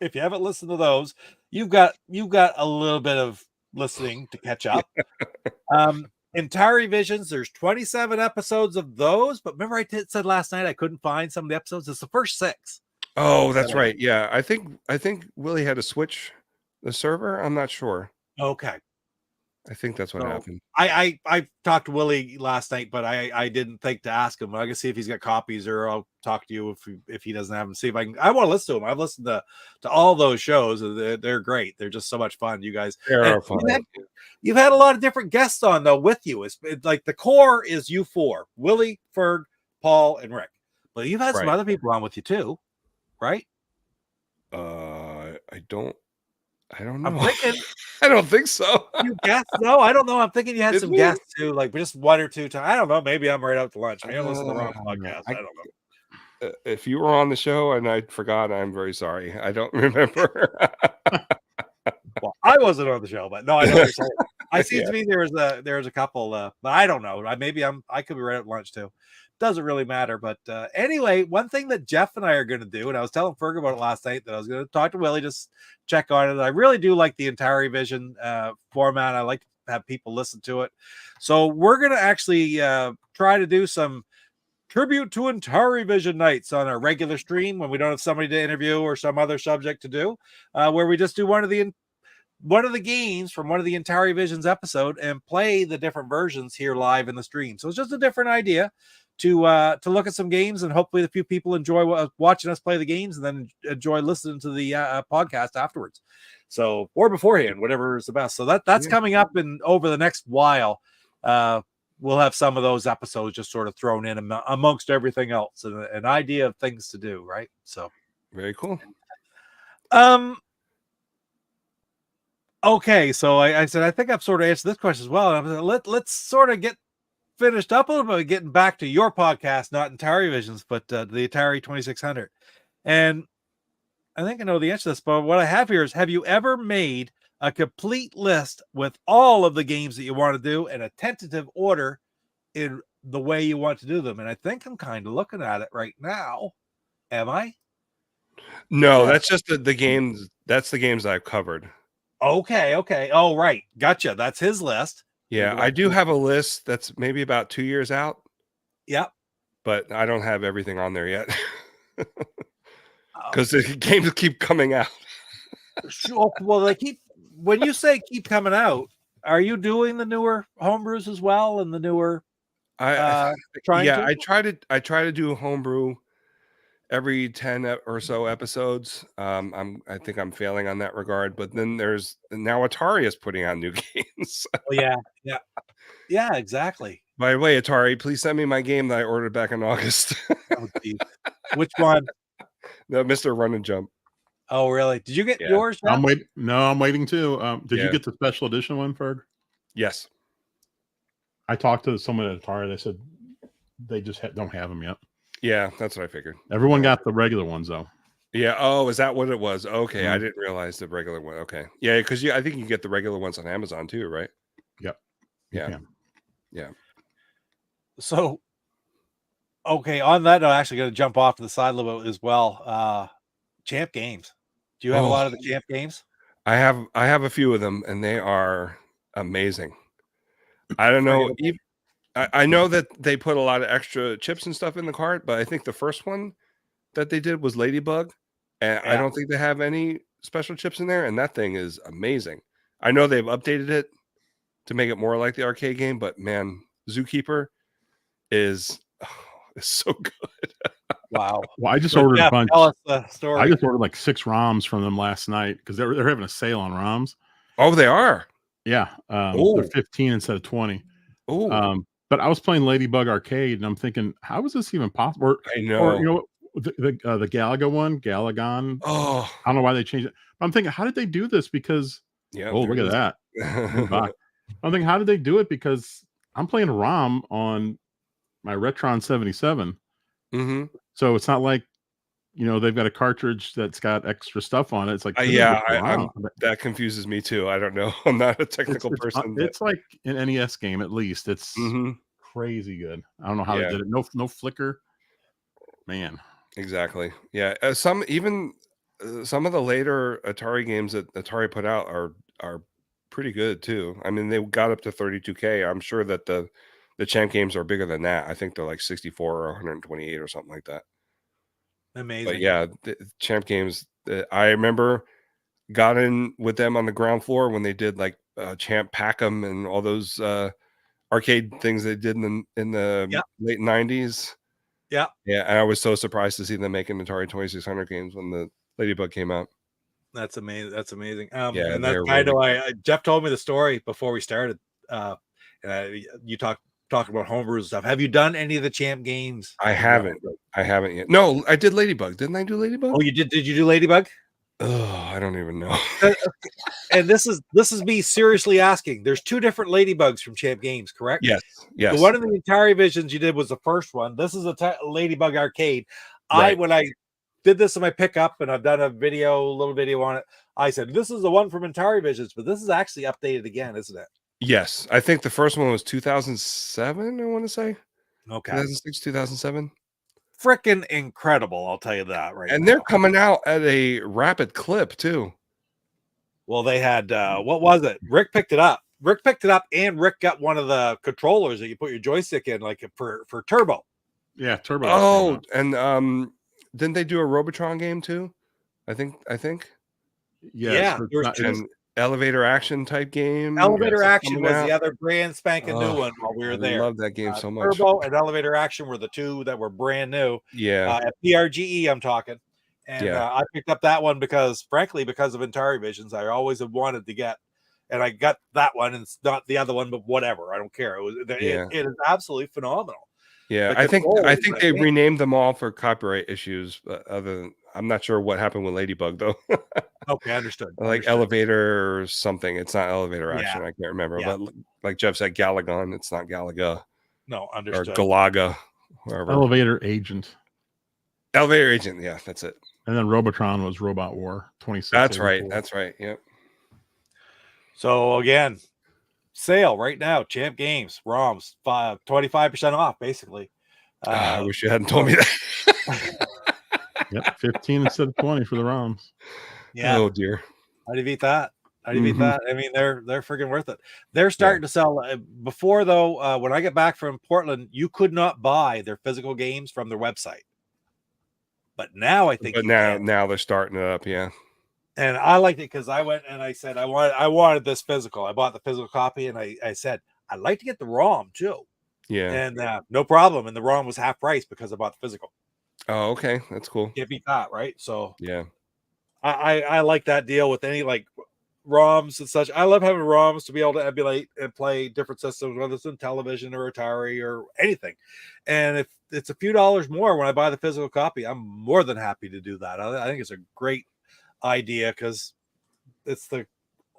If you haven't listened to those, you've got a little bit of listening to catch up. Atari Visions, there's 27 episodes of those. But remember, I said last night I couldn't find some of the episodes. It's the first 6. Oh, that's right. Yeah, I think Willie had to switch the server. I'm not sure. Okay. I think that's what happened. I talked to Willie last night, but I didn't think to ask him. I can see if he's got copies, or I'll talk to you if he doesn't have them. See if I can. I want to listen to him. I've listened to all those shows. They're great. They're just so much fun. You guys, they're fun. You've had a lot of different guests on though with you. It's like the core is you 4: Willie, Ferg, Paul, and Rick. But you've had some other people on with you too, right? I don't know. I'm thinking. I don't think so. You guessed? No, I don't know. I'm thinking you had some guests too, like just 1 or 2 times. I don't know. Maybe I'm right out to lunch. Maybe I'm listening to the wrong podcast. I don't know. If you were on the show and I forgot, I'm very sorry. I don't remember. Well, I wasn't on the show, but no, I know what you're saying. I see to me there was a couple, but I don't know. Maybe I could be right at lunch too. Doesn't really matter. But anyway, one thing that Jeff and I are going to do, and I was telling Ferg about it last night, that I was going to talk to Willie, just check on it. I really do like the Intellivision format. I like to have people listen to it. So we're going to actually try to do some tribute to Intellivision nights on our regular stream when we don't have somebody to interview or some other subject to do, where we just do one of the games from one of the Intellivision's episode and play the different versions here live in the stream. So it's just a different idea to look at some games, and hopefully a few people enjoy watching us play the games and then enjoy listening to the podcast afterwards. So, or beforehand, whatever is the best. So that's coming up over the next while. We'll have some of those episodes just sort of thrown in amongst everything else, and an idea of things to do. Right. So very cool. Okay, so I said I think I've sort of answered this question as well. And let's sort of get finished up a little bit, getting back to your podcast, not Atari Visions, but the Atari 2600. And I think I know the answer to this, but what I have here is: have you ever made a complete list with all of the games that you want to do in a tentative order in the way you want to do them? And I think I'm kind of looking at it right now. Am I? No, that's just the games. That's the games I've covered. Okay. Oh, right. Gotcha. That's his list. Yeah, I do have a list that's maybe about 2 years out, Yep. but I don't have everything on there yet Oh, because the games keep coming out. sure. Well, they keep when you say keep coming out, are you doing the newer homebrews as well and the newer I trying yeah, to? I try to do homebrew every 10 or so episodes. I think I'm failing on that regard, but then there's now Atari is putting out new games. Oh yeah. Yeah. Yeah, exactly. By the way, Atari, please send me my game that I ordered back in August. Oh geez. Which one? No, Mr. Run and Jump. Oh, really? Did you get Yeah. yours? Jeff? I'm waiting too. Did you Yeah. get the special edition one, Ferg? Yes. I talked to someone at Atari. They said they just don't have them yet. Yeah, that's what I figured. Everyone got the regular ones though. Yeah. Oh, is that what it was? Okay, I Mhm. didn't realize the regular one. Okay. Yeah, because I think you get the regular ones on Amazon too, right? Yep. You Yeah. can. Yeah. So okay, on that, I'm actually going to jump off to the side a little bit as well. Champ games. Do you have a lot of the champ games? I have a few of them, and they are amazing. I don't know. I know that they put a lot of extra chips and stuff in the cart, but I think the first one that they did was Ladybug, and I Yeah. don't think they have any special chips in there, and that thing is amazing. I know they've updated it to make it more like the arcade game, but man, Zookeeper is so good. Wow. Well, I just So, ordered Jeff, a bunch. tell us the story. I just ordered like 6 ROMs from them last night because they're having a sale on ROMs. Oh, they are. Yeah, Ooh. they're 15 instead of 20. Oh, But I was playing Ladybug Arcade, and I'm thinking, how is this even possible? I Or know. you know, the Galaga one, Galagon. Oh, I don't know why they changed it. But I'm thinking, how did they do this? Because yeah. oh, look at that. New box. I'm thinking, how did they do it? Because I'm playing a ROM on my Retron 77, Mm-hmm. so it's not like they've got a cartridge that's got extra stuff on it. It's like this is Yeah, just a ROM. that confuses me too. I don't know. I'm not a technical person. It's like an NES game at least. It's Mhm. crazy good. I don't know how Yeah. they did it. No flicker, man. Exactly. Yeah. Some of the later Atari games that Atari put out are pretty good too. I mean, they got up to 32K. I'm sure that the champ games are bigger than that. I think they're like 64 or 128 or something like that. Amazing. But yeah, the champ games. I remember got in with them on the ground floor when they did like Champ Pack-'em and all those arcade things they did in the Yep. late 90s. Yeah. Yeah, and I was so surprised to see them making Atari 2600 games when the Ladybug came out. That's amazing. That's amazing. Yeah, And that's they're I know really Jeff told me the story before we started. You talk about homebrews and stuff. Have you done any of the champ games? I haven't yet. No, I did Ladybug. Didn't I do Ladybug? Oh, you did? Did you do Ladybug? Oh, I don't even know. And this is me seriously asking. There's 2 different Ladybugs from Champ Games, correct? Yes. The one in the Atari Visions you did was the first one. This is a Ladybug Arcade. Right. When I did this in my pickup, and I've done a little video on it, I said this is the one from Atari Visions, but this is actually updated again, isn't it? Yes, I think the first one was 2007. I want to say Okay. 2006, 2007. Freaking incredible, I'll tell you that right And now. they're coming out at a rapid clip too. Well, they had what was it? Rick picked it up. And Rick got one of the controllers that you put your joystick in, like for Turbo. Yeah, Turbo. Oh, and didn't they do a Robotron game too? I think. Yeah, so there was it's two. not- An elevator action type game. Elevator Yes, Action coming was out. the other brand spanking new Oh, one while we were I there. love that game so much. Turbo and Elevator Action were the 2 that were brand new. Yeah, At PRGE, I'm talking. And Yeah. I picked up that one because of Atari Visions, I always have wanted to get. And I got that one, and it's not the other one, but whatever. I don't care. Yeah. It is absolutely phenomenal. yeah. The I think controls, they I think- renamed them all for copyright issues. But I'm not sure what happened with Ladybug though. Okay, understood. Like Understood. elevator or something. It's not elevator Yeah. action. I can't remember. Yeah. But like Jeff said, Galagon. It's not Galaga No, or understood. Galaga. Whatever. Elevator Agent, Elevator agent. Yeah, that's it. and then Robotron was Robot War 26. That's right. That's right. Yep. So again, sale right now, Champ Games, ROMs, 25% off, basically. I wish you hadn't told me that. Yep, 15 instead of 20 for the ROMs. Yeah, Oh dear. how do you beat that? How do you beat that? I mean, they're freaking worth it. They're starting to sell. Before though, when I get back from Portland, you could not buy their physical games from their website, but now I think But you can. now they're starting it up. Yeah. And I liked it because I went and I said I wanted this physical. I bought the physical copy, and I said I'd like to get the ROM too. Yeah. And no problem. And the ROM was half price because I bought the physical. Oh, okay. That's cool. Can't beat that, right? So Yeah. I like that deal with any like ROMs and such. I love having ROMs to be able to emulate and play different systems, whether it's Intellivision or Atari or anything. And if it's a few dollars more when I buy the physical copy, I'm more than happy to do that. I think it's a great idea because it's the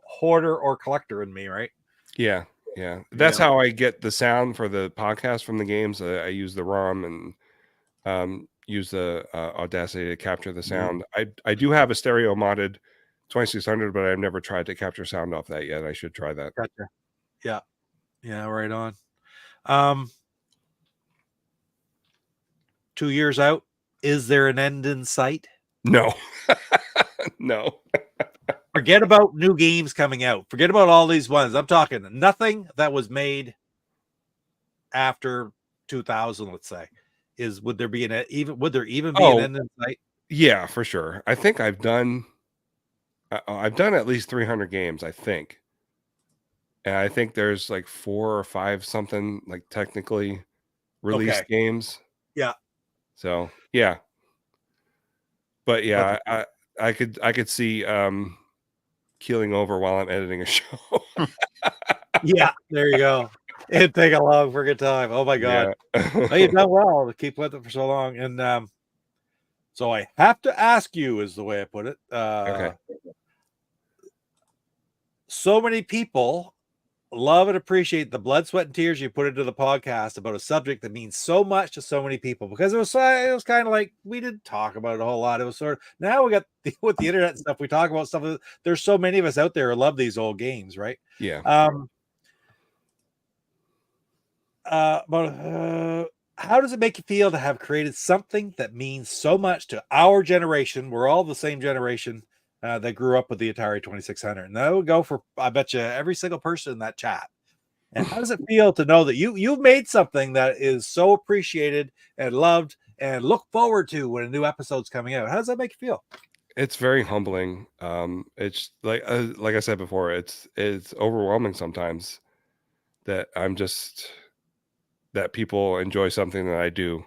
hoarder or collector in me, right? Yeah. Yeah. That's how I get the sound for the podcast from the games. I use the ROM and use the Audacity to capture the sound. I do have a stereo modded 2600, but I've never tried to capture sound off that yet. I should try that. Gotcha. Yeah. Yeah, right on. 2 years out, is there an end in sight? No. No. Forget about new games coming out. Forget about all these ones. I'm talking nothing that was made after 2000, let's say. Would there even be an end in sight? Yeah, for sure. I think I've done at least 300 games, I think. And I think there's like 4 or 5 something like technically released games. Yeah. So, yeah. But yeah, I could see keeling over while I'm editing a show. Yeah, there you go. It'd take a long freaking time. Oh my god. Yeah. Well, you've done well to keep with it for so long. And so I have to ask you, is the way I put it. Okay. So many people love and appreciate the blood, sweat, and tears you put into the podcast about a subject that means so much to so many people, because it was kind of like we didn't talk about it a whole lot. It was sort of, now we got with the internet and stuff, we talk about stuff. There's so many of us out there who love these old games, right? Yeah. But how does it make you feel to have created something that means so much to our generation? We're all the same generation that grew up with the Atari 2600, and that would go for, I bet you, every single person in that chat. And how does it feel to know that you've made something that is so appreciated and loved and look forward to when a new episode's coming out? How does that make you feel? It's very humbling. It's like I said before, it's overwhelming sometimes that that people enjoy something that I do.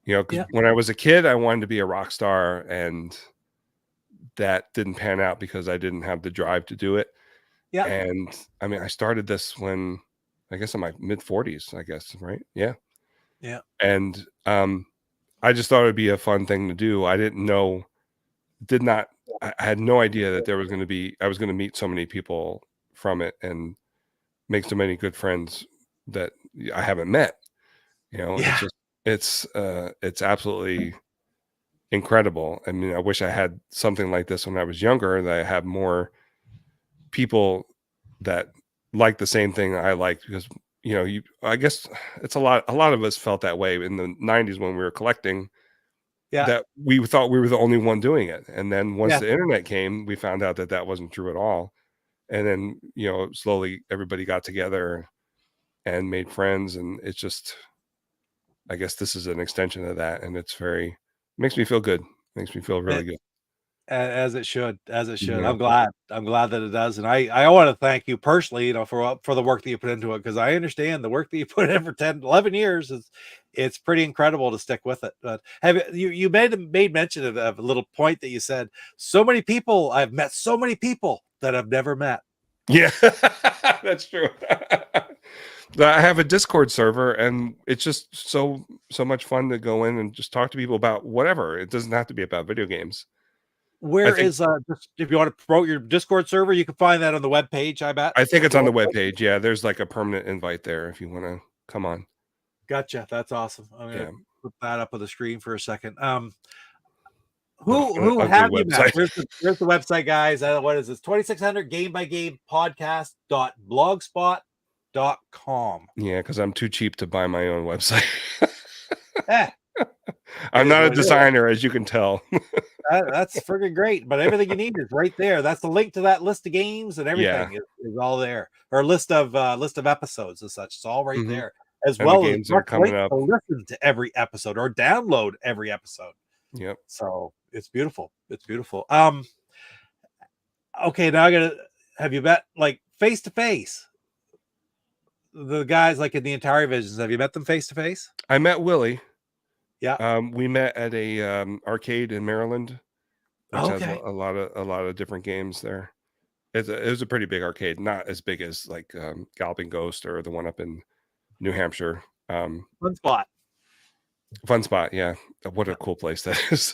You know, because when I was a kid, I wanted to be a rock star, and that didn't pan out because I didn't have the drive to do it. Yeah. And I mean, I started this when, I guess, in my mid 40s, I guess, right? Yeah. Yeah. And I just thought it'd be a fun thing to do. I didn't know, I had no idea that I was going to meet so many people from it and make so many good friends that I haven't met. You know, it's absolutely incredible. I mean, I wish I had something like this when I was younger, that I have more people that like the same thing I like, because, you know, I guess it's a lot of us felt that way in the 90s when we were collecting, that we thought we were the only one doing it. And then once the internet came, we found out that wasn't true at all. And then, you know, slowly everybody got together and made friends, and it's just, I guess this is an extension of that, and makes me feel good. Makes me feel really good. As it should. Yeah. I'm glad that it does. And I want to thank you personally, you know, for the work that you put into it, because I understand the work that you put in for 10, 11 years it's pretty incredible to stick with it. But you made mention of a little point that you said, I've met so many people that I've never met. Yeah, that's true. I have a Discord server, and it's just so much fun to go in and just talk to people about whatever. It doesn't have to be about video games. Just if you want to promote your Discord server, you can find that on the webpage, I bet. I think it's on the webpage. Yeah, there's like a permanent invite there if you want to come on. Gotcha. That's awesome. I'm gonna put that up on the screen for a second. Who have you met? Where's the website, guys? What is this? 2600 game by game podcast.blogspot.com. Yeah, because I'm too cheap to buy my own website. Eh, I'm not a designer, as you can tell. That's friggin' great. But everything you need is right there. That's the link to that list of games and Yeah. everything is all there, or list of episodes and such. It's all right Mhm. there, as And the well as games that are must coming link up. to listen to every episode or download every episode. Yep. So it's beautiful. It's beautiful. Okay, now I gotta have you met like face to face the guys like in the Atari visions? Have you met them face to face? I met Willie. Yeah. We met at a, arcade in Maryland, which has Okay. a lot of different games there. It was a pretty big arcade, not as big as, like, Galloping Ghost or the one up in New Hampshire. Fun spot. Fun spot, yeah. What a Yeah. cool place that is.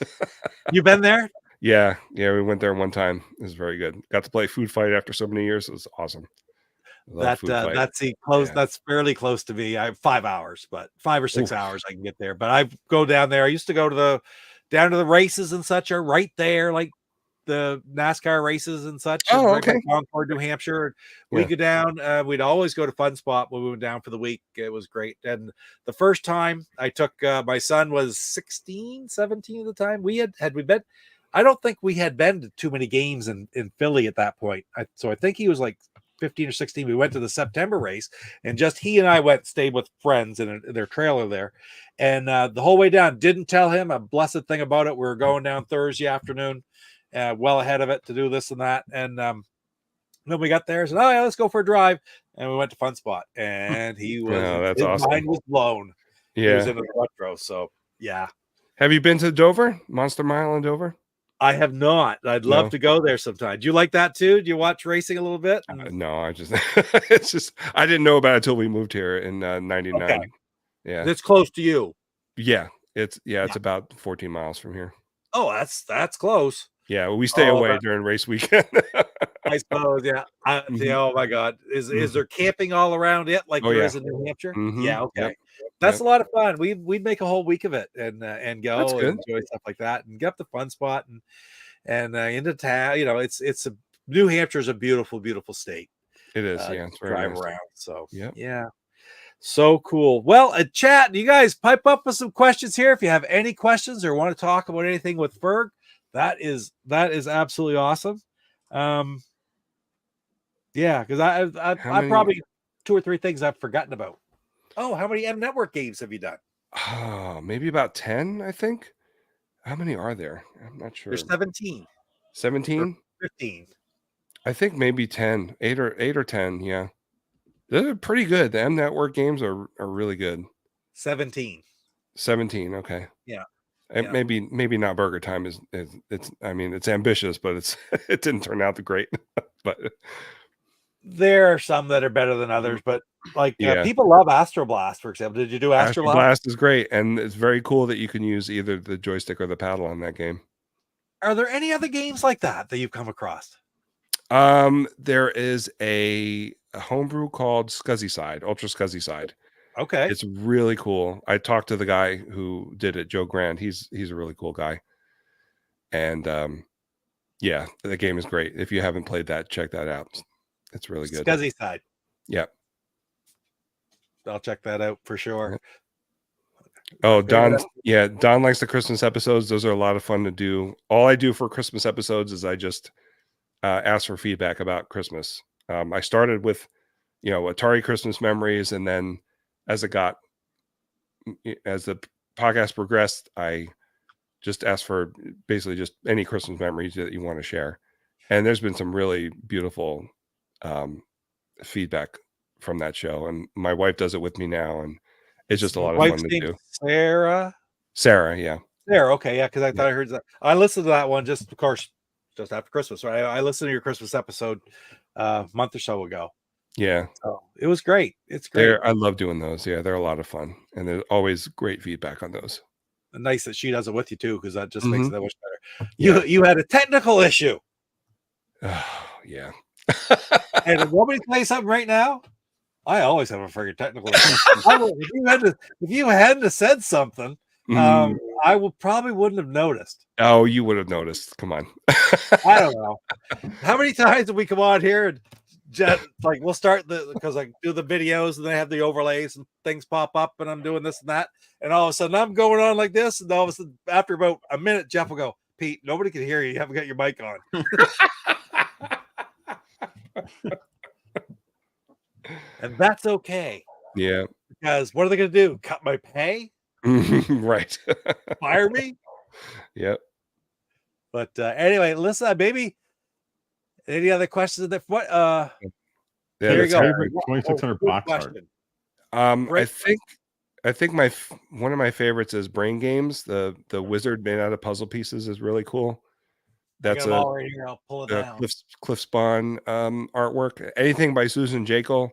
You been there? Yeah, we went there one time. It was very good. Got to play Food Fight after so many years. It was awesome. I love Food Fight. That's the close. Yeah. That's fairly close to me. I have 5 hours, but 5 or 6 Oof. hours I can get there. But I go down there. I used to go to the down to the races and such are right there, like the NASCAR races and such. Oh, Right by okay. Concord, New Hampshire. We Yeah. go down. We'd always go to Fun Spot when we went down for the week. It was great. And the first time I took my son was 16, 17 at the time. We had we been. I don't think we had been to too many games in Philly at that point. So I think he was like 15 or 16. We went to the September race, and just he and I stayed with friends in their trailer there. And the whole way down, didn't tell him a blessed thing about it. We were going down Thursday afternoon, well ahead of it to do this and that. And then we got there and said, oh, yeah, let's go for a drive. And we went to Fun Spot, and Oh, that's his awesome. mind was blown. He was Yeah. in the retro. So, yeah. Have you been to Dover? Monster Mile in Dover? I have not. I'd love No? to go there sometime. Do you like that too? Do you watch racing a little bit? No, I just it's just I didn't know about it until we moved here in, '99. Okay. Yeah. It's close to you. Yeah. It's about 14 miles from here. Oh, that's close. Yeah, we stay Oh, away during race weekend. I suppose, yeah. Mhm. Oh my God, is Mhm. there camping all around it like Oh, there yeah. is in New Hampshire? Mhm. Yeah, okay. Yep. That's Yep. a lot of fun. We'd make a whole week of it and That's go good. and enjoy stuff like that and get up the Fun Spot and into town. You know, it's a New Hampshire is a beautiful, beautiful state. It is, yeah, it's very Drive nice. around. So Yep. yeah. So cool. Well, chat, you guys pipe up with some questions here. If you have any questions or want to talk about anything with Ferg, that is absolutely awesome. Yeah, because I How many probably 2 or 3 things I've forgotten about. Oh, how many M Network games have you done? Oh, maybe about 10, I think. How many are there? I'm not sure. There's 17 or 17? 15. I think maybe 10. 8 or 10, yeah. They're pretty good. The M Network games are really good. 17. 17, okay. Yeah. And Yeah. maybe not Burger Time is it's I mean, it's ambitious, but it's it didn't turn out great. But There are some that are better than others, but like Yeah. people love Astro Blast, for example. Did you do Astro Astro Blast? Blast is great, and it's very cool that you can use either the joystick or the paddle on that game. Are there any other games like that you've come across? There is a homebrew called Scuzzy Side, Ultra Scuzzy Side. Okay. It's really cool. I talked to the guy who did it, Joe Grand. He's a really cool guy. And yeah, the game is great. If you haven't played that, check that out. It's really good. Scuzzy Side. Yeah. I'll check that out for sure. Oh, Don likes the Christmas episodes. Those are a lot of fun to do. All I do for Christmas episodes is I just ask for feedback about Christmas. I started with, Atari Christmas memories, and then as the podcast progressed, I just asked for basically just any Christmas memories that you want to share. And there's been some really beautiful feedback from that show. And my wife does it with me now, and it's just a lot of fun to do. Sarah, yeah. Sarah, okay, yeah, because I thought I heard that. I listened to that one just, of course, just after Christmas. Right, I listened to your Christmas episode a month or so ago. Yeah, so it was great. It's great. I love doing those. Yeah, they're a lot of fun, and there's always great feedback on those. And nice that she does it with you too, because that just makes it that much better. You had a technical issue. Yeah. And want me to tell you something right now? I always have a freaking technical issue. If you hadn't said something, I probably wouldn't have noticed. Oh, you would have noticed. Come on. I don't know. How many times have we come on here and like we'll start because I do the videos and they have the overlays and things pop up and I'm doing this and that. And all of a sudden I'm going on like this. And all of a sudden, after about a minute, Jeff will go, Pete, nobody can hear you. You haven't got your mic on. And that's okay. Yeah. Because what are they going to do? Cut my pay? Right. Fire me? Yep. But anyway, listen, maybe any other questions? That what? Yeah, Here you that's go. favorite 2600 Good box art. question. I Great think one of my favorites is Brain Games. The wizard made out of puzzle pieces is really cool. I got That's them a, all right here. I'll pull it down. Cliff Spawn artwork. Anything by Susan Jekyll.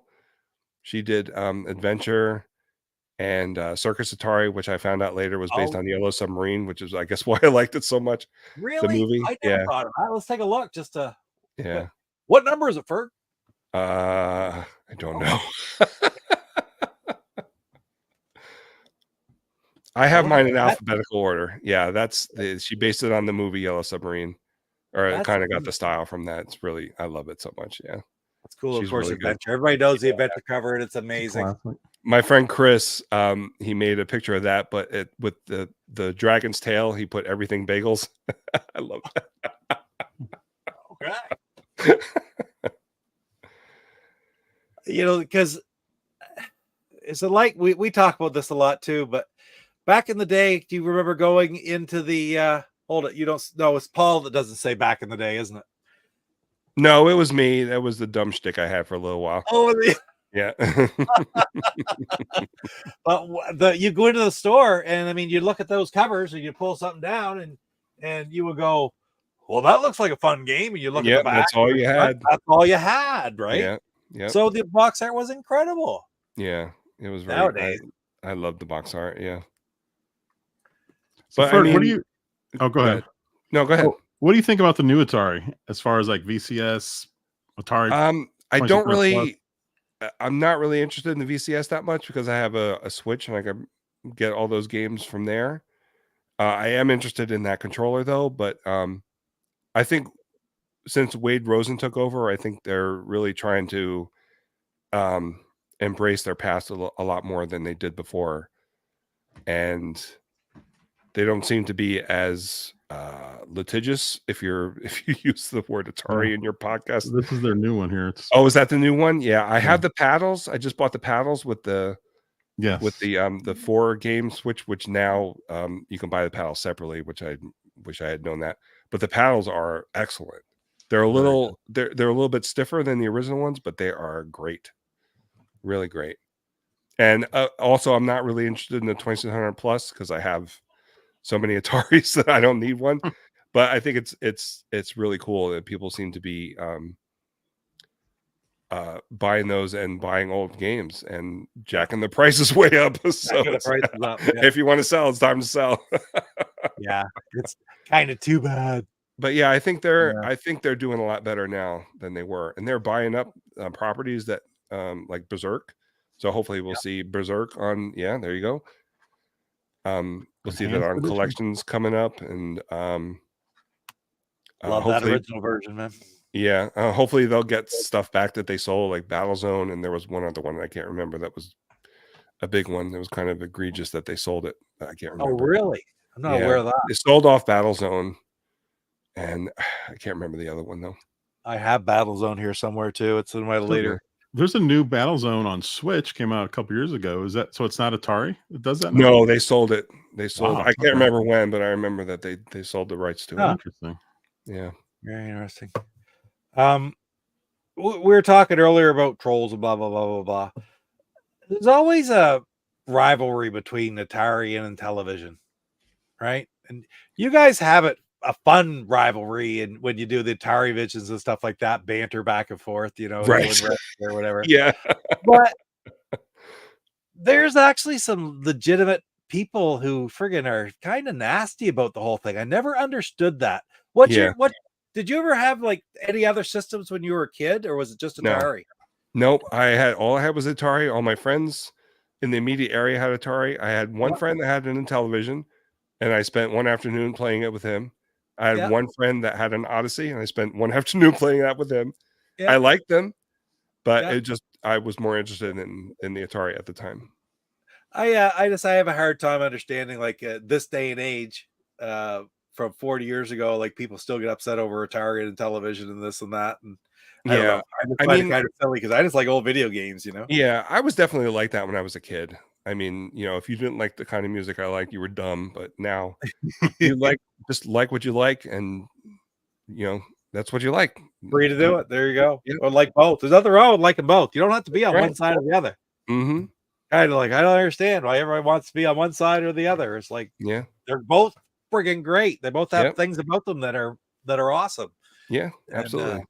She did Adventure and Circus Atari, which I found out later was based Oh, on Yellow Submarine, which is I guess why I liked it so much. The really? movie. I never Yeah. thought of that. Let's take a look. Just to Yeah. what number is it, Ferg? I don't know. I have mine in alphabetical order. Yeah, she based it on the movie Yellow Submarine, or it kind of got the style from that. It's really, I love it so much. Yeah, That's cool. she's Of course, really good. Adventure. Everybody knows the Adventure cover, and it's amazing. Classic. My friend Chris, he made a picture of that, but with the dragon's tail, he put everything bagels. I love that. Okay. You know, because it's like we talk about this a lot too, but back in the day, do you remember going into the hold it, you don't know, it's Paul that doesn't say back in the day, isn't it? No, it was me. That was the dumb shtick I had for a little while. Oh, Yeah. but you go into the store and I mean you look at those covers and you pull something down and you would go, well, that looks like a fun game, and you look at the back. That's all you had. That's all you had, right? Yeah. Yeah. So the box art was incredible. Yeah. It was very Nowadays. I love the box art. Yeah. So But Ferg, what do you? Oh, go ahead. No, go ahead. What do you think about the new Atari as far as like VCS, Atari? I don't really. I'm not really interested in the VCS that much because I have a Switch and I can get all those games from there. I am interested in that controller though, but I think since Wade Rosen took over, I think they're really trying to embrace their past a lot more than they did before, and they don't seem to be as litigious. If you use the word Atari in your podcast, This is their new one here. Oh, is that the new one? Yeah, I have the paddles. I just bought the paddles with the with the 4 game Switch, which now you can buy the paddles separately, which I wish I had known that. But the paddles are excellent. They're a little they're a little bit stiffer than the original ones, but they are great, really great. And also, I'm not really interested in the 2600 plus because I have so many Ataris that I don't need one. But I think it's really cool that people seem to be buying those and buying old games and jacking the prices way up. So if you want to sell, it's time to sell. Yeah, it's kind of too bad. But yeah, I think they're doing a lot better now than they were, and they're buying up properties that like Berserk. So hopefully we'll see Berserk on. Yeah, there you go. We'll see that on collections coming up, and love that original version, man. Yeah, hopefully they'll get stuff back that they sold, like Battlezone, and there was one other one I can't remember that was a big one. It was kind of egregious that they sold it. I can't remember. Oh, really? I'm not aware of that. They sold off Battlezone, and I can't remember the other one though. I have Battlezone here somewhere too. It's in my later. There's a new Battlezone on Switch, came out a couple years ago. Is that so? It's not Atari. It does that? No, they sold it. They sold. Wow, I can't remember when, but I remember that they sold the rights to it. Interesting. Yeah, very interesting. We were talking earlier about trolls and blah blah blah blah blah. There's always a rivalry between Atari and Intellivision, right? And you guys have a fun rivalry, and when you do the Atari visions and stuff like that, banter back and forth, you know, right, or whatever. Yeah, but there's actually some legitimate people who friggin' are kind of nasty about the whole thing. I never understood that. What did you ever have like any other systems when you were a kid, or was it just Atari? Nope. All I had was Atari. All my friends in the immediate area had Atari. I had one friend that had an Intellivision, and I spent one afternoon playing it with him. I had one friend that had an Odyssey, and I spent one afternoon playing that with him. I liked them, but I was more interested in the Atari at the time. I have a hard time understanding like this day and age, from 40 years ago, like people still get upset over Atari and Intellivision and this and that. And I don't know. I just I find mean- it kind of silly because I just like old video games, you know? Yeah, I was definitely like that when I was a kid. I mean, if you didn't like the kind of music I liked, you were dumb. But now you just like what you like, and that's what you like. Free to do it. There you go. Yeah. Or like both. There's nothing wrong with liking both. You don't have to be on Right. one side or the other. Mm-hmm. Kind of like, I don't understand why everybody wants to be on one side or the other. It's like Yeah. they're both friggin' great. They both have Yep. things about them that are awesome. Yeah, absolutely. And,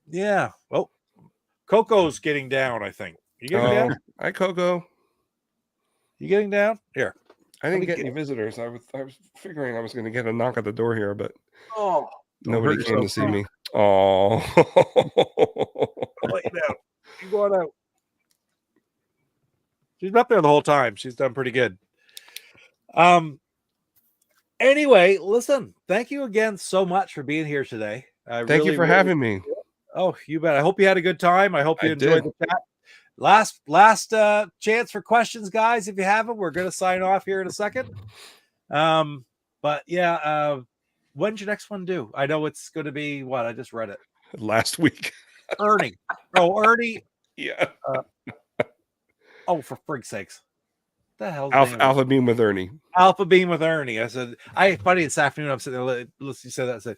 yeah. Well, Coco's getting down, I think. You getting down? Hi, Coco. You getting down? Here. I didn't me get get- any visitors. I was figuring I was going to get a knock at the door here, but Oh, nobody hurt came to yourself. see me. Oh. I'll let you down. You going out. She's been up there the whole time. She's done pretty good. Anyway, listen, thank you again so much for being here today. Thank you for having me. Oh, you bet. I hope you had a good time. I hope you I enjoyed did. the chat. Last chance for questions, guys. If you haven't, we're going to sign off here in a second. But yeah, when's your next one due? I know it's going to be what? I just read it. Last week. Ernie. Oh, Ernie. Yeah. Oh, for frig's sakes. What the hell? Alpha Beam with Ernie. Alpha Beam with Ernie. I said, funny this afternoon, I'm sitting there, you said that. I said,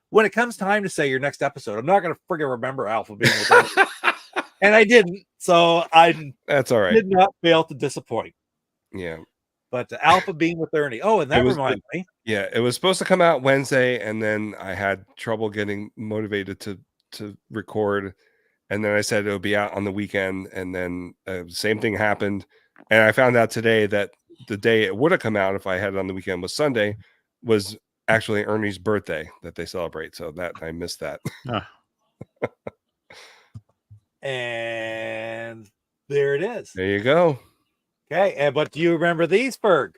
when it comes time to say your next episode, I'm not going to friggin' remember Alpha Beam with Ernie. And I didn't. So I That's all right. did not fail to disappoint. Yeah. But Alpha Beam with Ernie. Oh, and that reminds me. Yeah, it was supposed to come out Wednesday, and then I had trouble getting motivated to record. And then I said it would be out on the weekend, and then the same thing happened. And I found out today that the day it would have come out if I had it on the weekend was Sunday, was actually Ernie's birthday that they celebrate. So that I missed that. And there it is. There you go. Okay. But do you remember these, Ferg?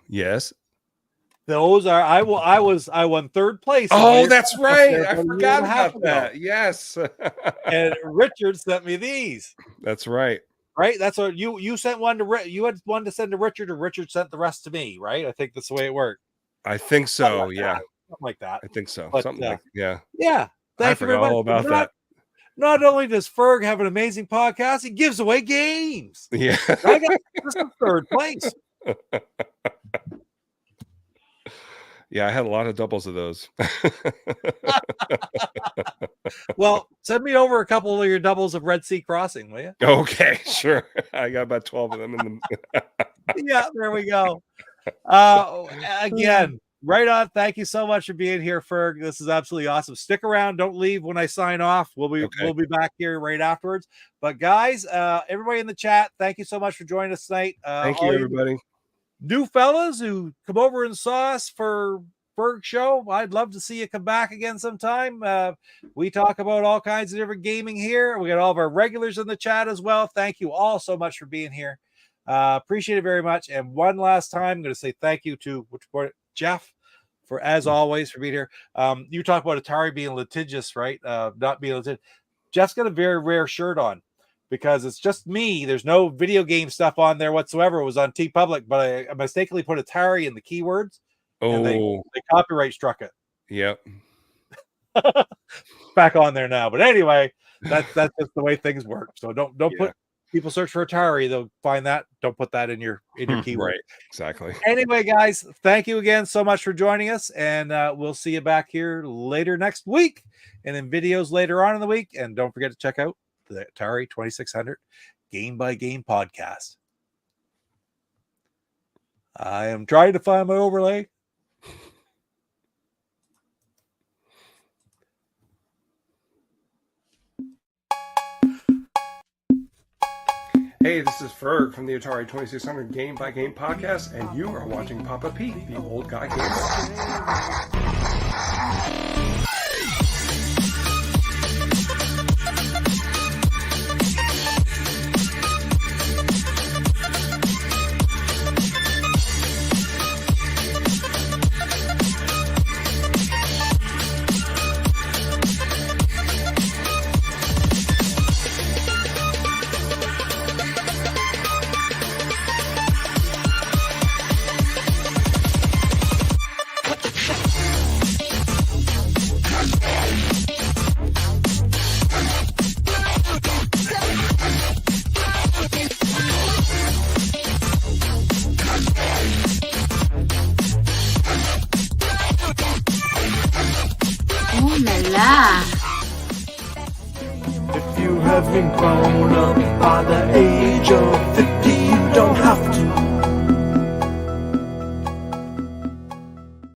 Yes. Those are I won third place. Oh, that's right. there I about a year forgot and a half about that. Yes. And Richard sent me these. That's right. Right? That's what you sent one to you had one to send to Richard, or Richard sent the rest to me, right? I think that's the way it worked. I think so. Like Yeah. Something like that. I think so. But, Something like Yeah. I Thank you very forgot much. all about that. Not only does Ferg have an amazing podcast, he gives away games. Yeah. I got this is third place. Yeah, I had a lot of doubles of those. Well, send me over a couple of your doubles of Red Sea Crossing, will you? Okay, sure. I got about 12 of them in the Yeah, there we go. Again, right on. Thank you so much for being here, Ferg. This is absolutely awesome. Stick around. Don't leave when I sign off. We'll be back here right afterwards. But guys, everybody in the chat, thank you so much for joining us tonight. Thank you, everybody. New fellas who come over and saw us for Ferg show, I'd love to see you come back again sometime. We talk about all kinds of different gaming here. We got all of our regulars in the chat as well. Thank you all so much for being here. Appreciate it very much. And one last time, I'm going to say thank you to Jeff for, as always, for being here. You talk about Atari being litigious, right? Not being litigious. Jeff's got a very rare shirt on, because it's just me. There's no video game stuff on there whatsoever. It was on TeePublic, but I mistakenly put Atari in the keywords. And they copyright struck it. Yep. Back on there now. But anyway, that's just the way things work. So don't put, people search for Atari, they'll find that. Don't put that in your keyword. Right. Exactly. Anyway, guys, thank you again so much for joining us, and we'll see you back here later next week, and in videos later on in the week. And don't forget to check out the Atari 2600 Game by Game podcast. I am trying to find my overlay. Hey, this is Ferg from the Atari 2600 Game by Game podcast, and you are watching Papa Pete, the old guy gamer. having grown up by the age of